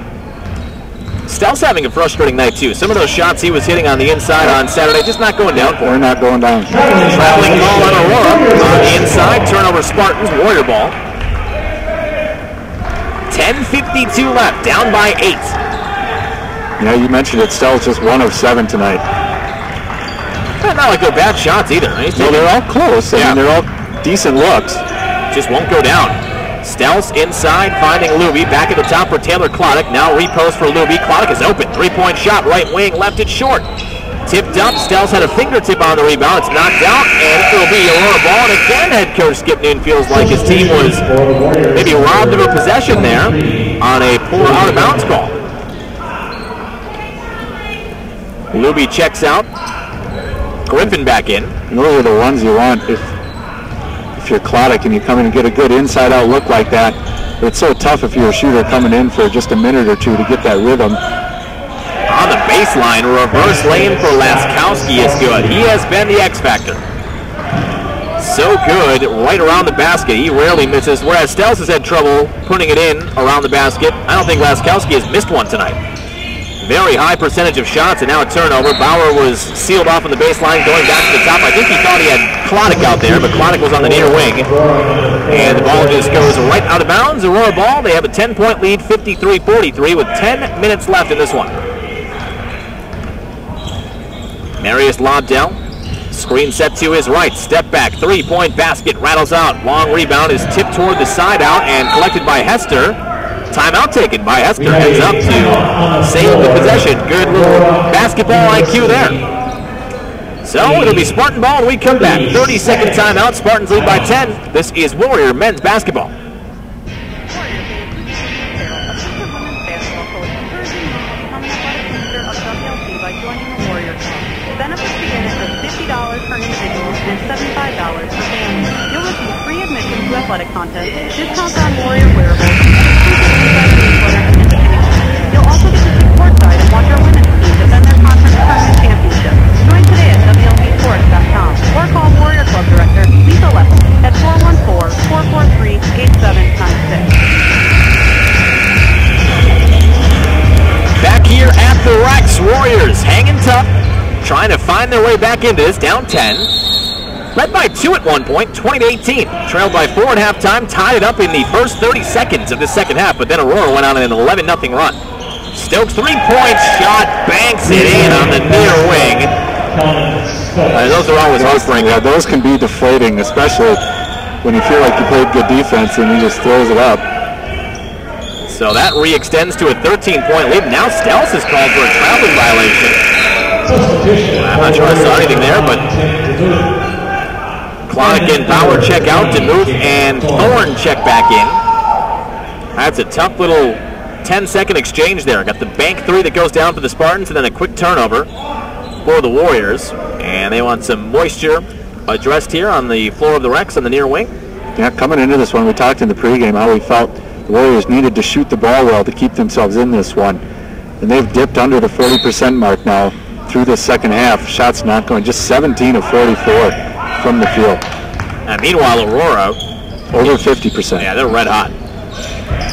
Stell's having a frustrating night too. Some of those shots he was hitting on the inside on Saturday just not going down for him. They're not going down. Traveling ball on Aurora on the inside. Turnover Spartans, Warrior ball. 10:52 left, down by 8. Yeah, you mentioned it. Stell's just 1 of 7 tonight. Not like they're bad shots either. No, they're all close. I mean, they're all decent looks. Just won't go down. Stells inside, finding Luby. Back at the top for Taylor Klonick. Now repost for Luby. Klonick is open. Three-point shot, right wing, left it short. Tipped up. Stells had a fingertip on the rebound. It's knocked out, and it will be Aurora ball. And again, head coach Skip Noon feels like his team was maybe robbed of a possession there on a poor out-of-bounds call. Luby checks out. Griffin back in. And those are the ones you want. If if you're Klodek and you come in and get a good inside-out look like that. But it's so tough if you're a shooter coming in for just a minute or two to get that rhythm. On the baseline, reverse lane for Laskowski is good. He has been the X factor. So good right around the basket. He rarely misses, whereas Stels has had trouble putting it in around the basket. I don't think Laskowski has missed one tonight. Very high percentage of shots, and now a turnover. Bauer was sealed off on the baseline, going back to the top. I think he thought he had Klodek out there, but Klodek was on the near wing. And the ball just goes right out of bounds. Aurora ball. They have a 10-point lead, 53-43, with 10 minutes left in this one. Marius Lobdell. Screen set to his right. Step back. Three-point basket rattles out. Long rebound is tipped toward the side out and collected by Hester. Timeout taken by Hester. Heads up to save the possession. Good little basketball IQ there. So it'll be Spartan ball when we come back. 30-second timeout. Spartans lead by 10. This is Warrior men's basketball. Benefits begin at just $50 for individuals and $75 for families. You'll receive free admission to athletic contests, discounts on Warrior wearables, and exclusive insider newsletter and entertainment. You'll also get to see courtside and watch our women's team defend their conference tournament championship. Join today at WLBsports.com or call Warrior Club Director Lisa Leffel at 414-443-8796. Back here at the Rex, Warriors hanging tough, trying to find their way back into this, down 10. Led by 2 at one point, 20-18. Trailed by 4 at halftime, tied it up in the first 30 seconds of the second half, but then Aurora went on an 11-0 run. Stokes 3-point shot, banks it in on the near wing. Those are always heartbreaking. Yeah, those can be deflating, especially when you feel like you played good defense and he just throws it up. So that re-extends to a 13-point lead. Now Stels is called for a traveling violation. I'm not sure I saw anything there, but Klodek and Bauer check out. DeMuth and Thorne check back in. That's a tough little 10-second exchange there. Got the bank three that goes down for the Spartans, and then a quick turnover for the Warriors. And they want some moisture addressed here on the floor of the Rex on the near wing. Yeah, coming into this one, we talked in the pregame how we felt the Warriors needed to shoot the ball well to keep themselves in this one. And they've dipped under the 40% mark now through the second half. Shots not going, just 17 of 44 from the field. And meanwhile, Aurora, over 50%. Yeah, they're red hot.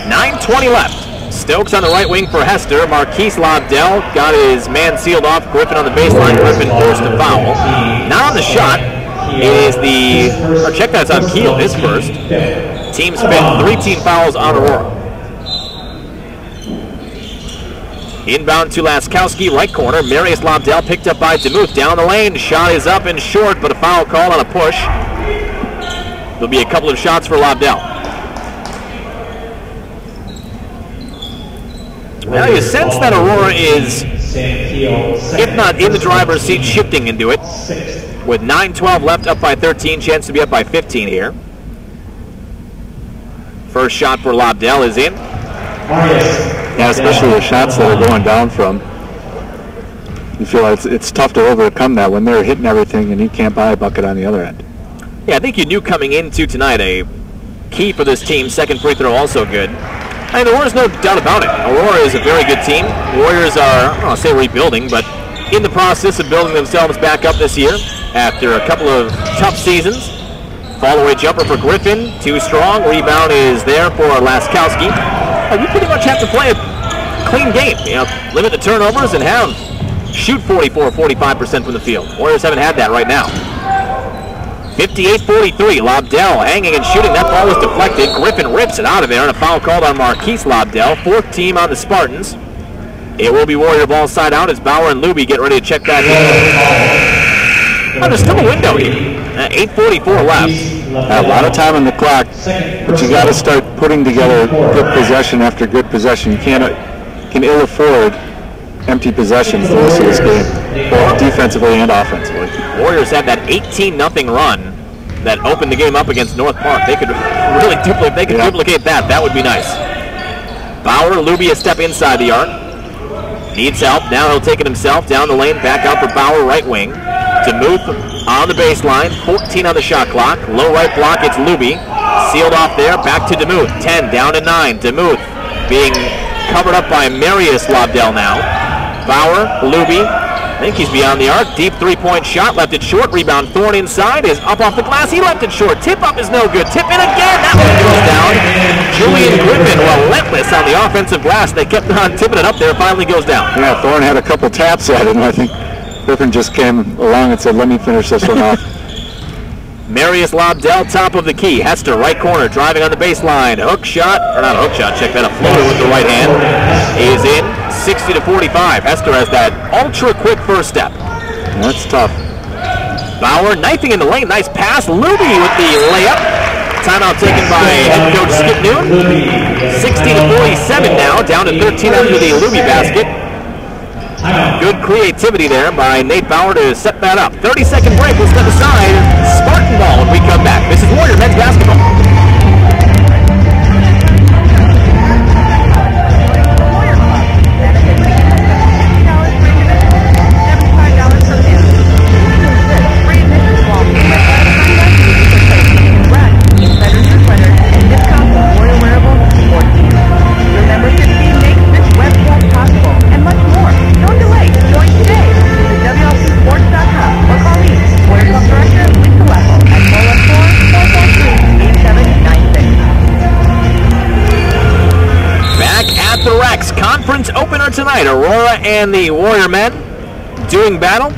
9:20 left. Stokes on the right wing for Hester. Marquise Lobdell got his man sealed off. Griffin on the baseline. Griffin forced a foul. Now on the shot is check that's on Keel, his first. Team spent 3 team fouls on Aurora. Inbound to Laskowski, right corner. Marius Lobdell picked up by DeMuth. Down the lane, shot is up and short, but a foul call on a push. There'll be a couple of shots for Lobdell. Now you sense that Aurora is, if not in the driver's seat, shifting into it. With 9:12 left, up by 13, chance to be up by 15 here. First shot for Lobdell is in. Yeah, especially the shots that are going down from. You feel like it's tough to overcome that when they're hitting everything and you can't buy a bucket on the other end. Yeah, I think you knew coming into tonight a key for this team. Second free throw also good. I mean, there's no doubt about it. Aurora is a very good team. Warriors are, I don't want to say rebuilding, but in the process of building themselves back up this year after a couple of tough seasons. Fall-away jumper for Griffin, too strong. Rebound is there for Laskowski. You pretty much have to play a clean game. You know, limit the turnovers and shoot 44-45% from the field. Warriors haven't had that right now. 58-43, Lobdell hanging and shooting. That ball was deflected. Griffin rips it out of there, and a foul called on Marquise Lobdell. 4th team on the Spartans. It will be Warrior ball side out as Bauer and Luby get ready to check back in. Oh, there's still a window here. 8:44 left. A lot of time on the clock, but you got to start putting together good possession after good possession. You can ill afford empty possessions the rest of this game, both defensively and offensively. Warriors had that 18-0 run that opened the game up against North Park. They could really duplicate that. That would be nice. Bauer, Luby a step inside the arc. Needs help. Now he'll take it himself down the lane. Back out for Bauer, right wing. DeMuth on the baseline, 14 on the shot clock. Low right block, it's Luby. Sealed off there, back to DeMuth. 10 down to 9. DeMuth being covered up by Marius Lobdell now. Bauer, Luby, I think he's beyond the arc. Deep three-point shot, left it short. Rebound, Thorne inside, is up off the glass. He left it short. Tip up is no good. Tip in again. That one goes down. Julian Griffin, relentless on the offensive glass. They kept on tipping it up there. Finally goes down. Yeah, Thorne had a couple taps at it, and I think Griffin just came along and said, let me finish this one off. Marius Lobdell, top of the key. Hester, right corner, driving on the baseline. Hook shot, or not a hook shot, check that, a floater with the right hand. Is in, 60-45. Hester has that ultra-quick first step. That's tough. Bauer knifing in the lane, nice pass. Luby with the layup. Timeout taken by head coach Skip Noon. 60-47 now, down to 13 after the Luby basket. Good creativity there by Nate Bauer to set that up. 30-second break, we'll step aside. Spartan ball when we come back. This is Warrior men's basketball. Conference opener tonight. Aurora and the Warrior men doing battle.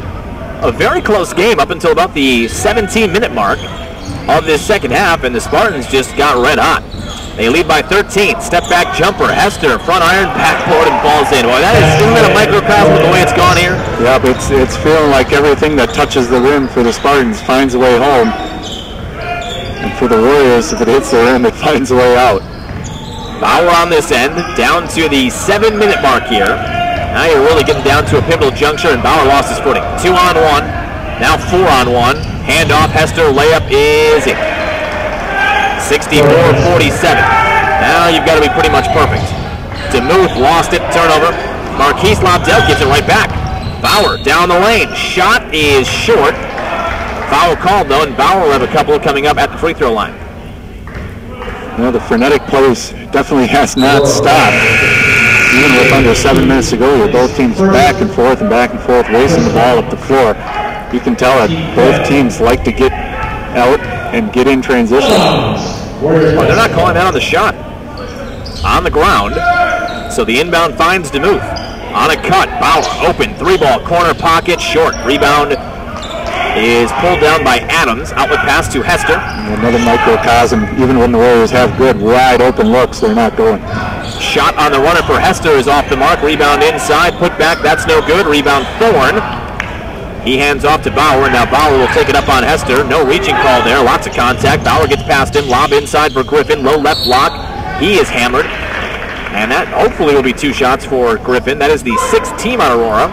A very close game up until about the 17-minute mark of this second half, and the Spartans just got red hot. They lead by 13. Step back jumper. Hester, front iron, backboard, and falls in. Boy, isn't that a microcosm of the way it's gone here? Yeah, but it's feeling like everything that touches the rim for the Spartans finds a way home. And for the Warriors, if it hits the rim, it finds a way out. Bauer on this end, down to the 7-minute mark here. Now you're really getting down to a pivotal juncture, and Bauer lost his footing. 2-on-1, now 4-on-1. Handoff, Hester, layup is in. 64-47. Now you've got to be pretty much perfect. DeMuth lost it, turnover. Marquise Lobdell gives it right back. Bauer down the lane, shot is short. Foul called though, and Bauer will have a couple coming up at the free throw line. Well, the frenetic plays definitely has not stopped. Even with under 7 minutes to go, you're both teams back and forth, racing the ball up the floor. You can tell that both teams like to get out and get in transition. Well, they're not calling that on the shot. On the ground, so the inbound finds DeMuth. On a cut, Bauer, open, 3-ball, corner pocket, short. Rebound is pulled down by Adams. Outlet pass to Hester. Another microcosm. Even when the Warriors have good, wide open looks, they're not going. Shot on the runner for Hester is off the mark. Rebound inside, put back, that's no good. Rebound Thorne. He hands off to Bauer. Now Bauer will take it up on Hester. No reaching call there. Lots of contact. Bauer gets past him. Lob inside for Griffin. Low left block. He is hammered. And that hopefully will be 2 shots for Griffin. That is the 6th team on Aurora.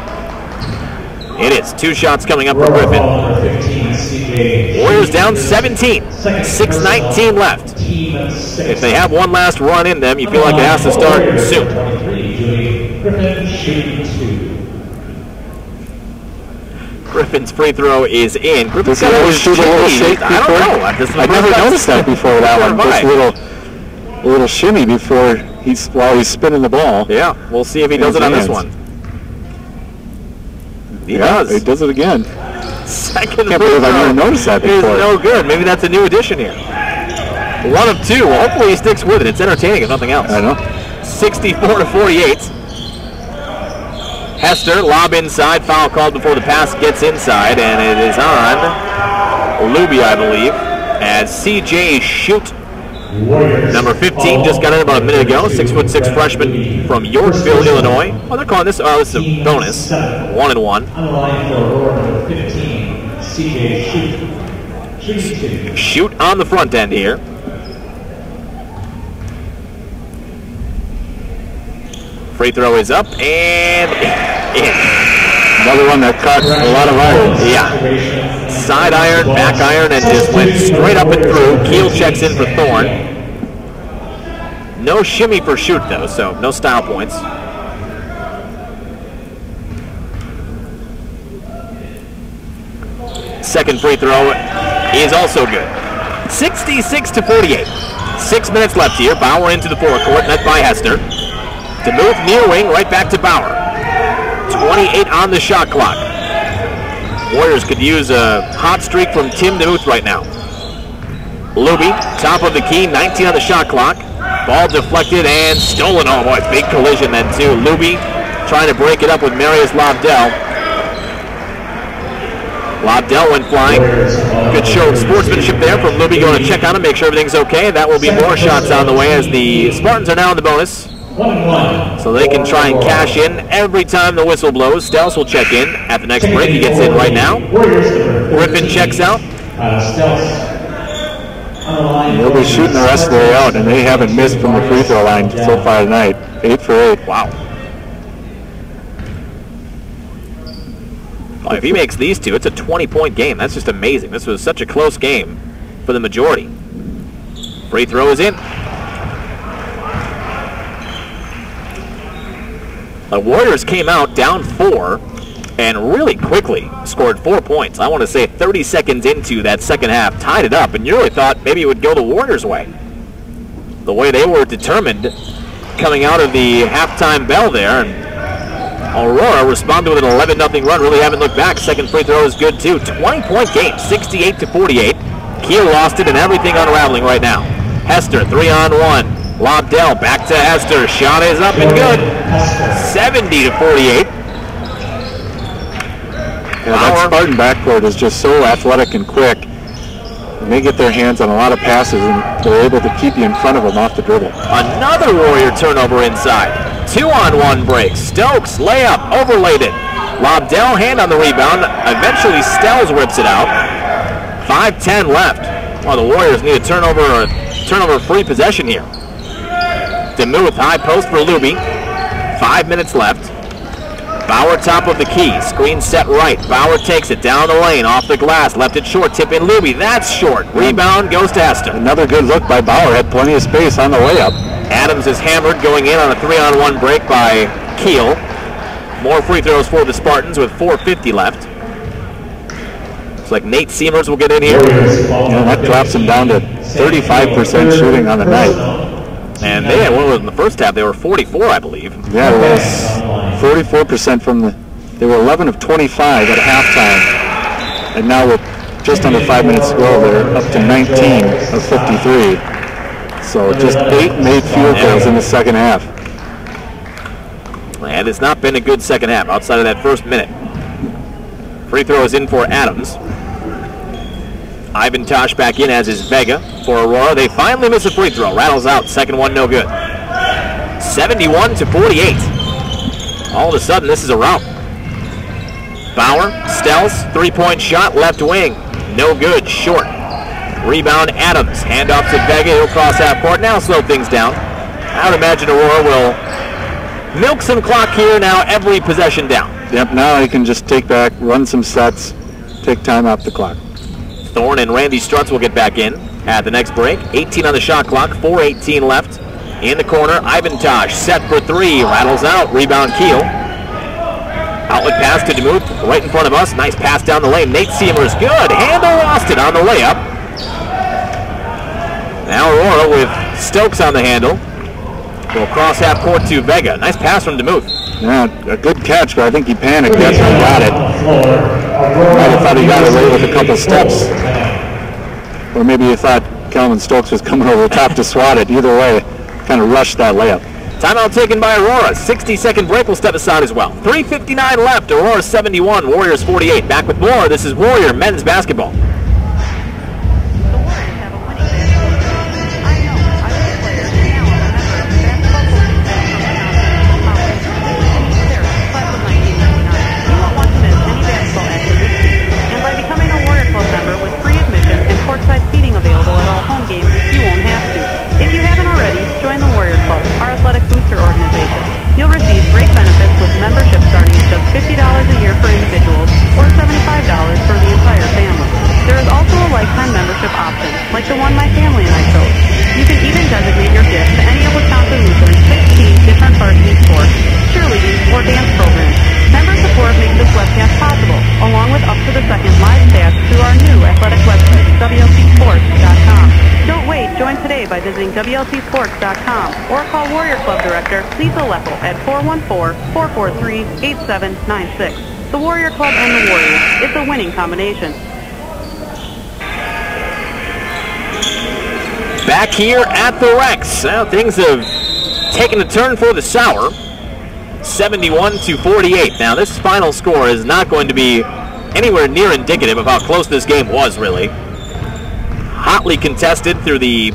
It is 2 shots coming up for Griffin. Warriors down 17. 6:19 left. If they have one last run in them, you feel like it has to start soon. Griffin's free throw is in. Griffin's got a little shake. I don't know. I never noticed that before that one. Just a little shimmy before while he's spinning the ball. Yeah, we'll see if he does it on this one. He does. He does it again. Second Can't believe I never noticed that before. Is no good. Maybe that's a new addition here. 1 of 2. Well, hopefully he sticks with it. It's entertaining if nothing else. I know. 64-48. Hester, lob inside. Foul called before the pass gets inside, and it is on Luby, I believe, as CJ Shoot. Number 15 just got in about a minute ago. 6'6" freshman from Yorkville, Illinois. Oh, they're calling this. Oh, this is a bonus. 1-1. On the line for Aurora, number 15, CJ Shoot. Shoot on the front end here. Free throw is up and in. Another one that caught a lot of iron. Yeah. Side iron, back iron, and just went straight up and through. Keel checks in for Thorne. No shimmy for Shoot, though, so no style points. second free throw is also good. 66-48. 6 minutes left here. Bauer into the forecourt, net by Hester. DeMuth near wing, right back to Bauer. 28 on the shot clock. Warriors could use a hot streak from Tim DeMuth right now. Luby, top of the key, 19 on the shot clock. Ball deflected and stolen. Oh boy, big collision then too. Luby trying to break it up with Marius Lobdell. Lobdell went flying. Good show of sportsmanship there from Luby, going to check on him, make sure everything's okay. That will be more shots on the way as the Spartans are now in the bonus. So they can try and cash in every time the whistle blows. Stels will check in at the next break. He gets in right now. Griffin checks out. They'll be shooting the rest of the way out, and they haven't missed from the free throw line so far tonight. 8 for 8. Wow. Well, if he makes these two, it's a 20-point game. That's just amazing. This was such a close game for the majority. Free throw is in. The Warriors came out down 4 and really quickly scored 4 points. I want to say 30 seconds into that second half, tied it up, and you really thought maybe it would go the Warriors' way. The way they were determined coming out of the halftime bell there, and Aurora responded with an 11-0 run. Really haven't looked back. Second free throw is good too. 20-point game, 68-48. Kiel lost it and everything unraveling right now. Hester, 3-on-1. Lobdell back to Hester. Shot is up and good. 70-48. Yeah, that Spartan backcourt is just so athletic and quick. And they get their hands on a lot of passes, and they're able to keep you in front of them off the dribble. Another Warrior turnover inside. 2-on-1 break. Stokes, layup, overlaid it. Lobdell, hand on the rebound. Eventually, Stels rips it out. 5:10 left. Well, the Warriors need a turnover-free possession here. DeMuth, high post for Luby. 5 minutes left. Bauer, top of the key. Screen set right. Bauer takes it down the lane, off the glass. Left it short. Tip in Luby. That's short. Rebound goes to Hester. Another good look by Bauer. Had plenty of space on the layup. Adams is hammered going in on a 3-on-1 break by Kiel. More free throws for the Spartans with 4:50 left. Looks like Nate Seamers will get in here. Yeah, that drops them down to 35% shooting on the night. And they had one in the first half. They were 44, I believe. Yeah, it was 44% from the. They were 11 of 25 at halftime, and now with just under 5 minutes to go, they're up to 19 of 53. So just 8 made field goals in the second half. And it's not been a good second half outside of that first minute. Free throw is in for Adams. Ivan Tosh back in, as is Vega for Aurora. They finally miss a free throw. Rattles out. Second one, no good. 71-48. All of a sudden, this is a rout. Bauer, Stels, three-point shot, left wing. No good, short. Rebound, Adams. Hand off to Vega. He'll cross half court. Now slow things down. I would imagine Aurora will milk some clock here now, every possession down. Yep, now he can just take back, run some sets, take time off the clock. Thorne and Randy Strutz will get back in at the next break. 18 on the shot clock, 4:18 left. In the corner, Ivan Tosh set for three, rattles out, rebound Kiel. Outlet pass to DeMuth, right in front of us. Nice pass down the lane. Nate Seamers, good. Handle lost it on the layup. Now Aurora with Stokes on the handle. Will cross half court to Vega. Nice pass from DeMuth. Yeah, a good catch, but I think he panicked after he got it. Might have thought he got away with a couple steps. Or maybe he thought Kelvin Stokes was coming over the top to swat it. Either way, kind of rushed that layup. Timeout taken by Aurora. 60-second break will step aside as well. 3:59 left. Aurora 71, Warriors 48. Back with more. This is Warrior men's basketball. You'll receive great benefits with membership starting at just $50 a year for individuals or $75 for the entire family. There is also a lifetime membership option, like the one my family and I chose. You can even designate your gift to any of Wisconsin Lutheran's 16 different varsity sports, cheerleading, or dance programs. Member support makes this webcast possible, along with up-to-the-second live stats through our warriorclub.com or call Warrior Club Director Lisa Leffel at 414-443-8796. The Warrior Club and the Warriors. It's a winning combination. Back here at the Rex. Well, things have taken a turn for the sour. 71-48. Now, this final score is not going to be anywhere near indicative of how close this game was, really. Hotly contested through the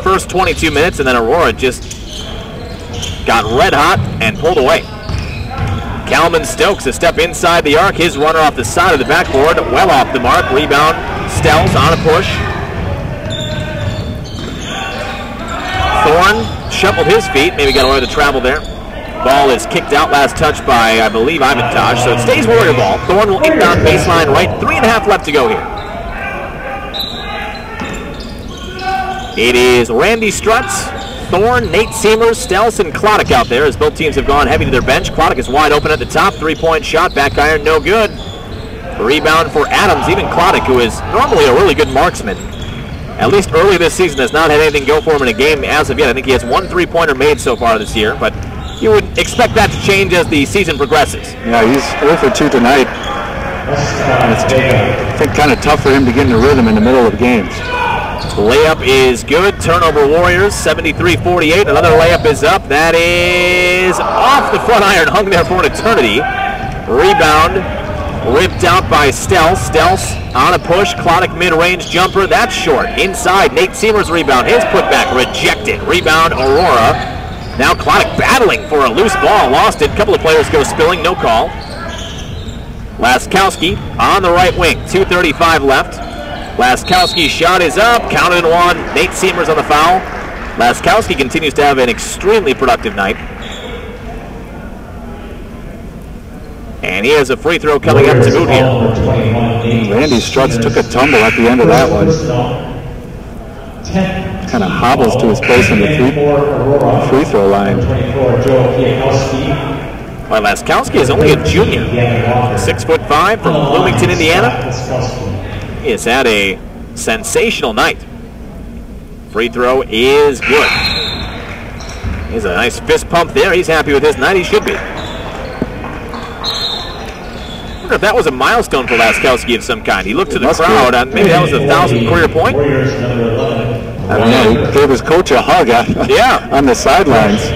first 22 minutes, and then Aurora just got red hot and pulled away. Calman Stokes a step inside the arc. His runner off the side of the backboard, well off the mark. Rebound, Stells on a push. Thorne shuffled his feet, maybe got away with the travel there. Ball is kicked out, last touch by, I believe, Ivantage, so it stays Warrior ball. Thorne will inbound baseline right, 3.5 left to go here. It is Randy Strutz, Thorne, Nate Seamers, Stells, and Klodek out there as both teams have gone heavy to their bench. Klodek is wide open at the top, three-point shot, back iron, no good. Rebound for Adams, even Klodek, who is normally a really good marksman. At least early this season has not had anything go for him in a game as of yet. I think he has one three-pointer made so far this year, but you would expect that to change as the season progresses. Yeah, he's 0 for 2 tonight. It's, I think, kind of tough for him to get in a rhythm in the middle of games. Layup is good. Turnover Warriors, 73-48. Another layup is up. That is off the front iron, hung there for an eternity. Rebound, ripped out by Stells. Stells on a push. Klodek mid-range jumper. That's short. Inside, Nate Seamers rebound. His putback rejected. Rebound, Aurora. Now Klodek battling for a loose ball. Lost it. A couple of players go spilling. No call. Laskowski on the right wing. 2:35 left. Laskowski's shot is up. Counted and one. Nate Seamers on the foul. Laskowski continues to have an extremely productive night. And he has a free throw coming up to boot here. Randy Strutz took a tumble at the end of that one. Kind of hobbles to his place on the free throw line. Well, Laskowski is only a junior. 6'5" from Bloomington, Indiana. He has had a sensational night. Free throw is good. He's a nice fist pump there. He's happy with his night. He should be. I wonder if that was a milestone for Laskowski of some kind. He looked to the crowd, and maybe that was a 1,000th career point. I don't know. He gave his coach a hug on the sidelines.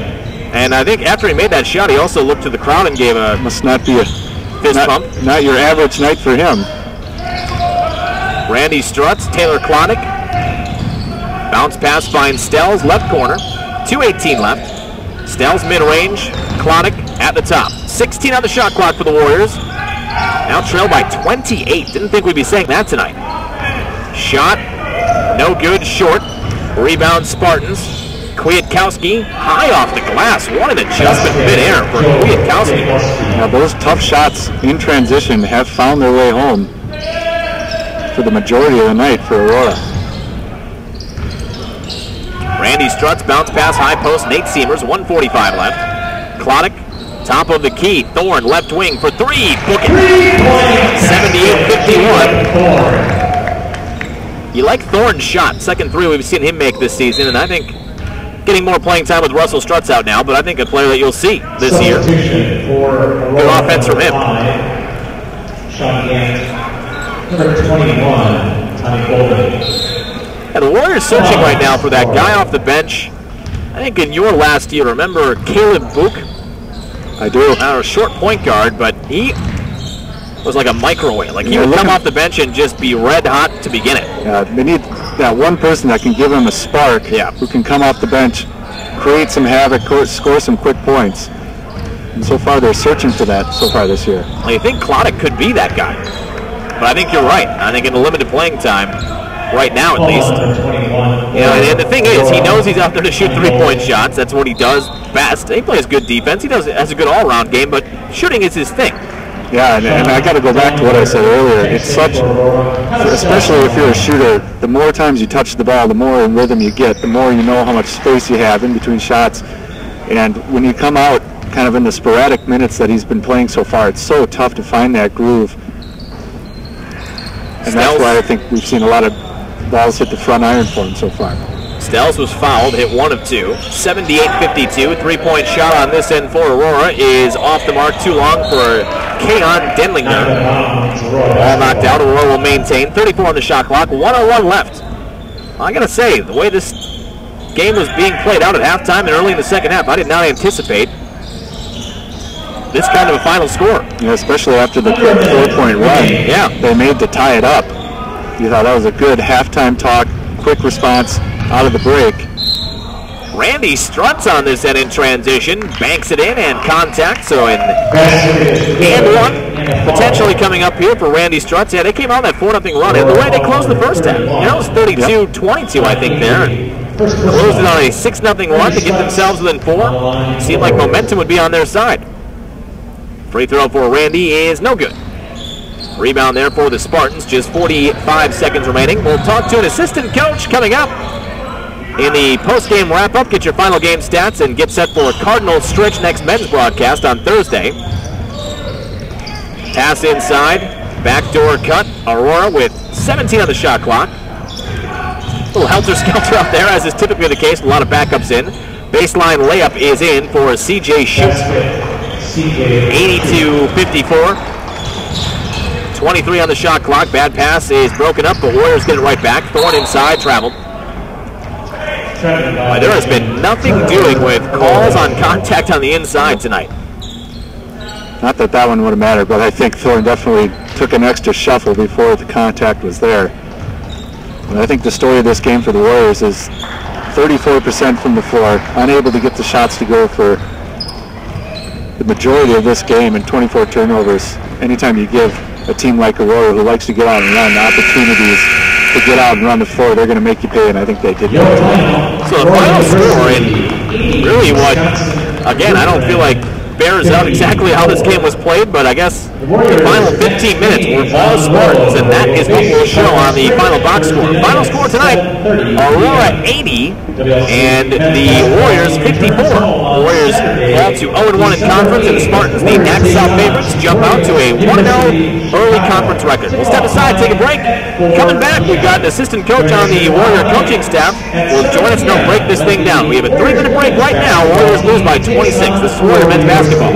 And I think after he made that shot, he also looked to the crowd and gave a must not be a fist pump. Not your average night for him. Randy Strutz, Taylor Klodek. Bounce pass finds Stells, left corner. 2:18 left. Stells mid-range, Klodek at the top. 16 on the shot clock for the Warriors. Now trailed by 28. Didn't think we'd be saying that tonight. Shot, no good, short. Rebound Spartans. Kwiatkowski, high off the glass. What an adjustment mid-air for Kwiatkowski. Now those tough shots in transition have found their way home for the majority of the night for Aurora. Randy Strutz, bounce pass, high post, Nate Seamers, 1:45 left. Klodek, top of the key. Thorne, left wing for three. Book it. 78-51. You like Thorne's shot. Second three we've seen him make this season, and I think getting more playing time with Russell Strutz out now, but I think a player that you'll see this year. Good offense from him. Number 21, Tommy Golden. And the Warriors searching right now for that guy off the bench. I think in your last year, remember Caleb Book? I do. A short point guard, but he was like a microwave. Like he would come off the bench and just be red hot to begin it. Yeah, they need that one person that can give him a spark, who can come off the bench, create some havoc, score some quick points. And so far, they're searching for that so far this year. Well, you think Klodek could be that guy. But I think you're right. I think in the limited playing time, right now at least. You know, and the thing is, he knows he's out there to shoot three-point shots. That's what he does best. He plays good defense. He has a good all-around game, but shooting is his thing. Yeah, and I got to go back to what I said earlier. It's such, especially if you're a shooter, the more times you touch the ball, the more in rhythm you get, the more you know how much space you have in between shots. And when you come out kind of in the sporadic minutes that he's been playing so far, it's so tough to find that groove. And that's why I think we've seen a lot of balls hit the front iron for him so far. Stells was fouled, hit 1 of 2. 78-52, three-point shot on this end for Aurora is off the mark, too long for Keon Denlinger. All knocked out, Aurora will maintain. 34 on the shot clock, 1:01 left. I gotta say, the way this game was being played out at halftime and early in the second half, I did not anticipate this kind of a final score. Yeah, especially after the quick 4-point run. Yeah. They made to tie it up. You thought that was a good halftime talk, quick response out of the break. Randy Struts on this end in transition, banks it in and contact, so in and one potentially coming up here for Randy Struts. Yeah, they came on that 4-0 run, and the way they closed the first half, you know, it was 32-22, I think, there. Closed it on a 6-0 run to get themselves within 4. Seemed like momentum would be on their side. Free throw for Randy is no good. Rebound there for the Spartans, just 45 seconds remaining. We'll talk to an assistant coach coming up in the post-game wrap-up. Get your final game stats and get set for Cardinal Stritch next men's broadcast on Thursday. Pass inside, backdoor cut. Aurora with 17 on the shot clock. A little helter-skelter out there, as is typically the case. A lot of backups in. Baseline layup is in for CJ Schutz. 80-54. 23 on the shot clock. Bad pass is broken up, but Warriors get it right back. Thorne inside, traveled. There has been nothing doing with calls on contact on the inside tonight. Not that that one would have mattered, but I think Thorne definitely took an extra shuffle before the contact was there. And I think the story of this game for the Warriors is 34% from the floor, unable to get the shots to go for the majority of this game, and 24 turnovers. Anytime you give a team like Aurora, who likes to get out and run, opportunities to get out and run the floor, they're going to make you pay, and I think they did that. So the final score, and really what, again, I don't feel like bears out exactly how this game was played, but I guess the final 15 minutes were all Spartans, and that is what we'll show on the final box score. Final score tonight, Aurora 80 and the Warriors 54. The Warriors fall to 0-1 in conference, and the Spartans, the South favorites, jump out to a 1-0 early conference record. We'll step aside, take a break. Coming back, we've got an assistant coach on the Warrior coaching staff who will join us and help break this thing down. We have a 3-minute break right now. Warriors lose by 26. This is Warrior men's basketball.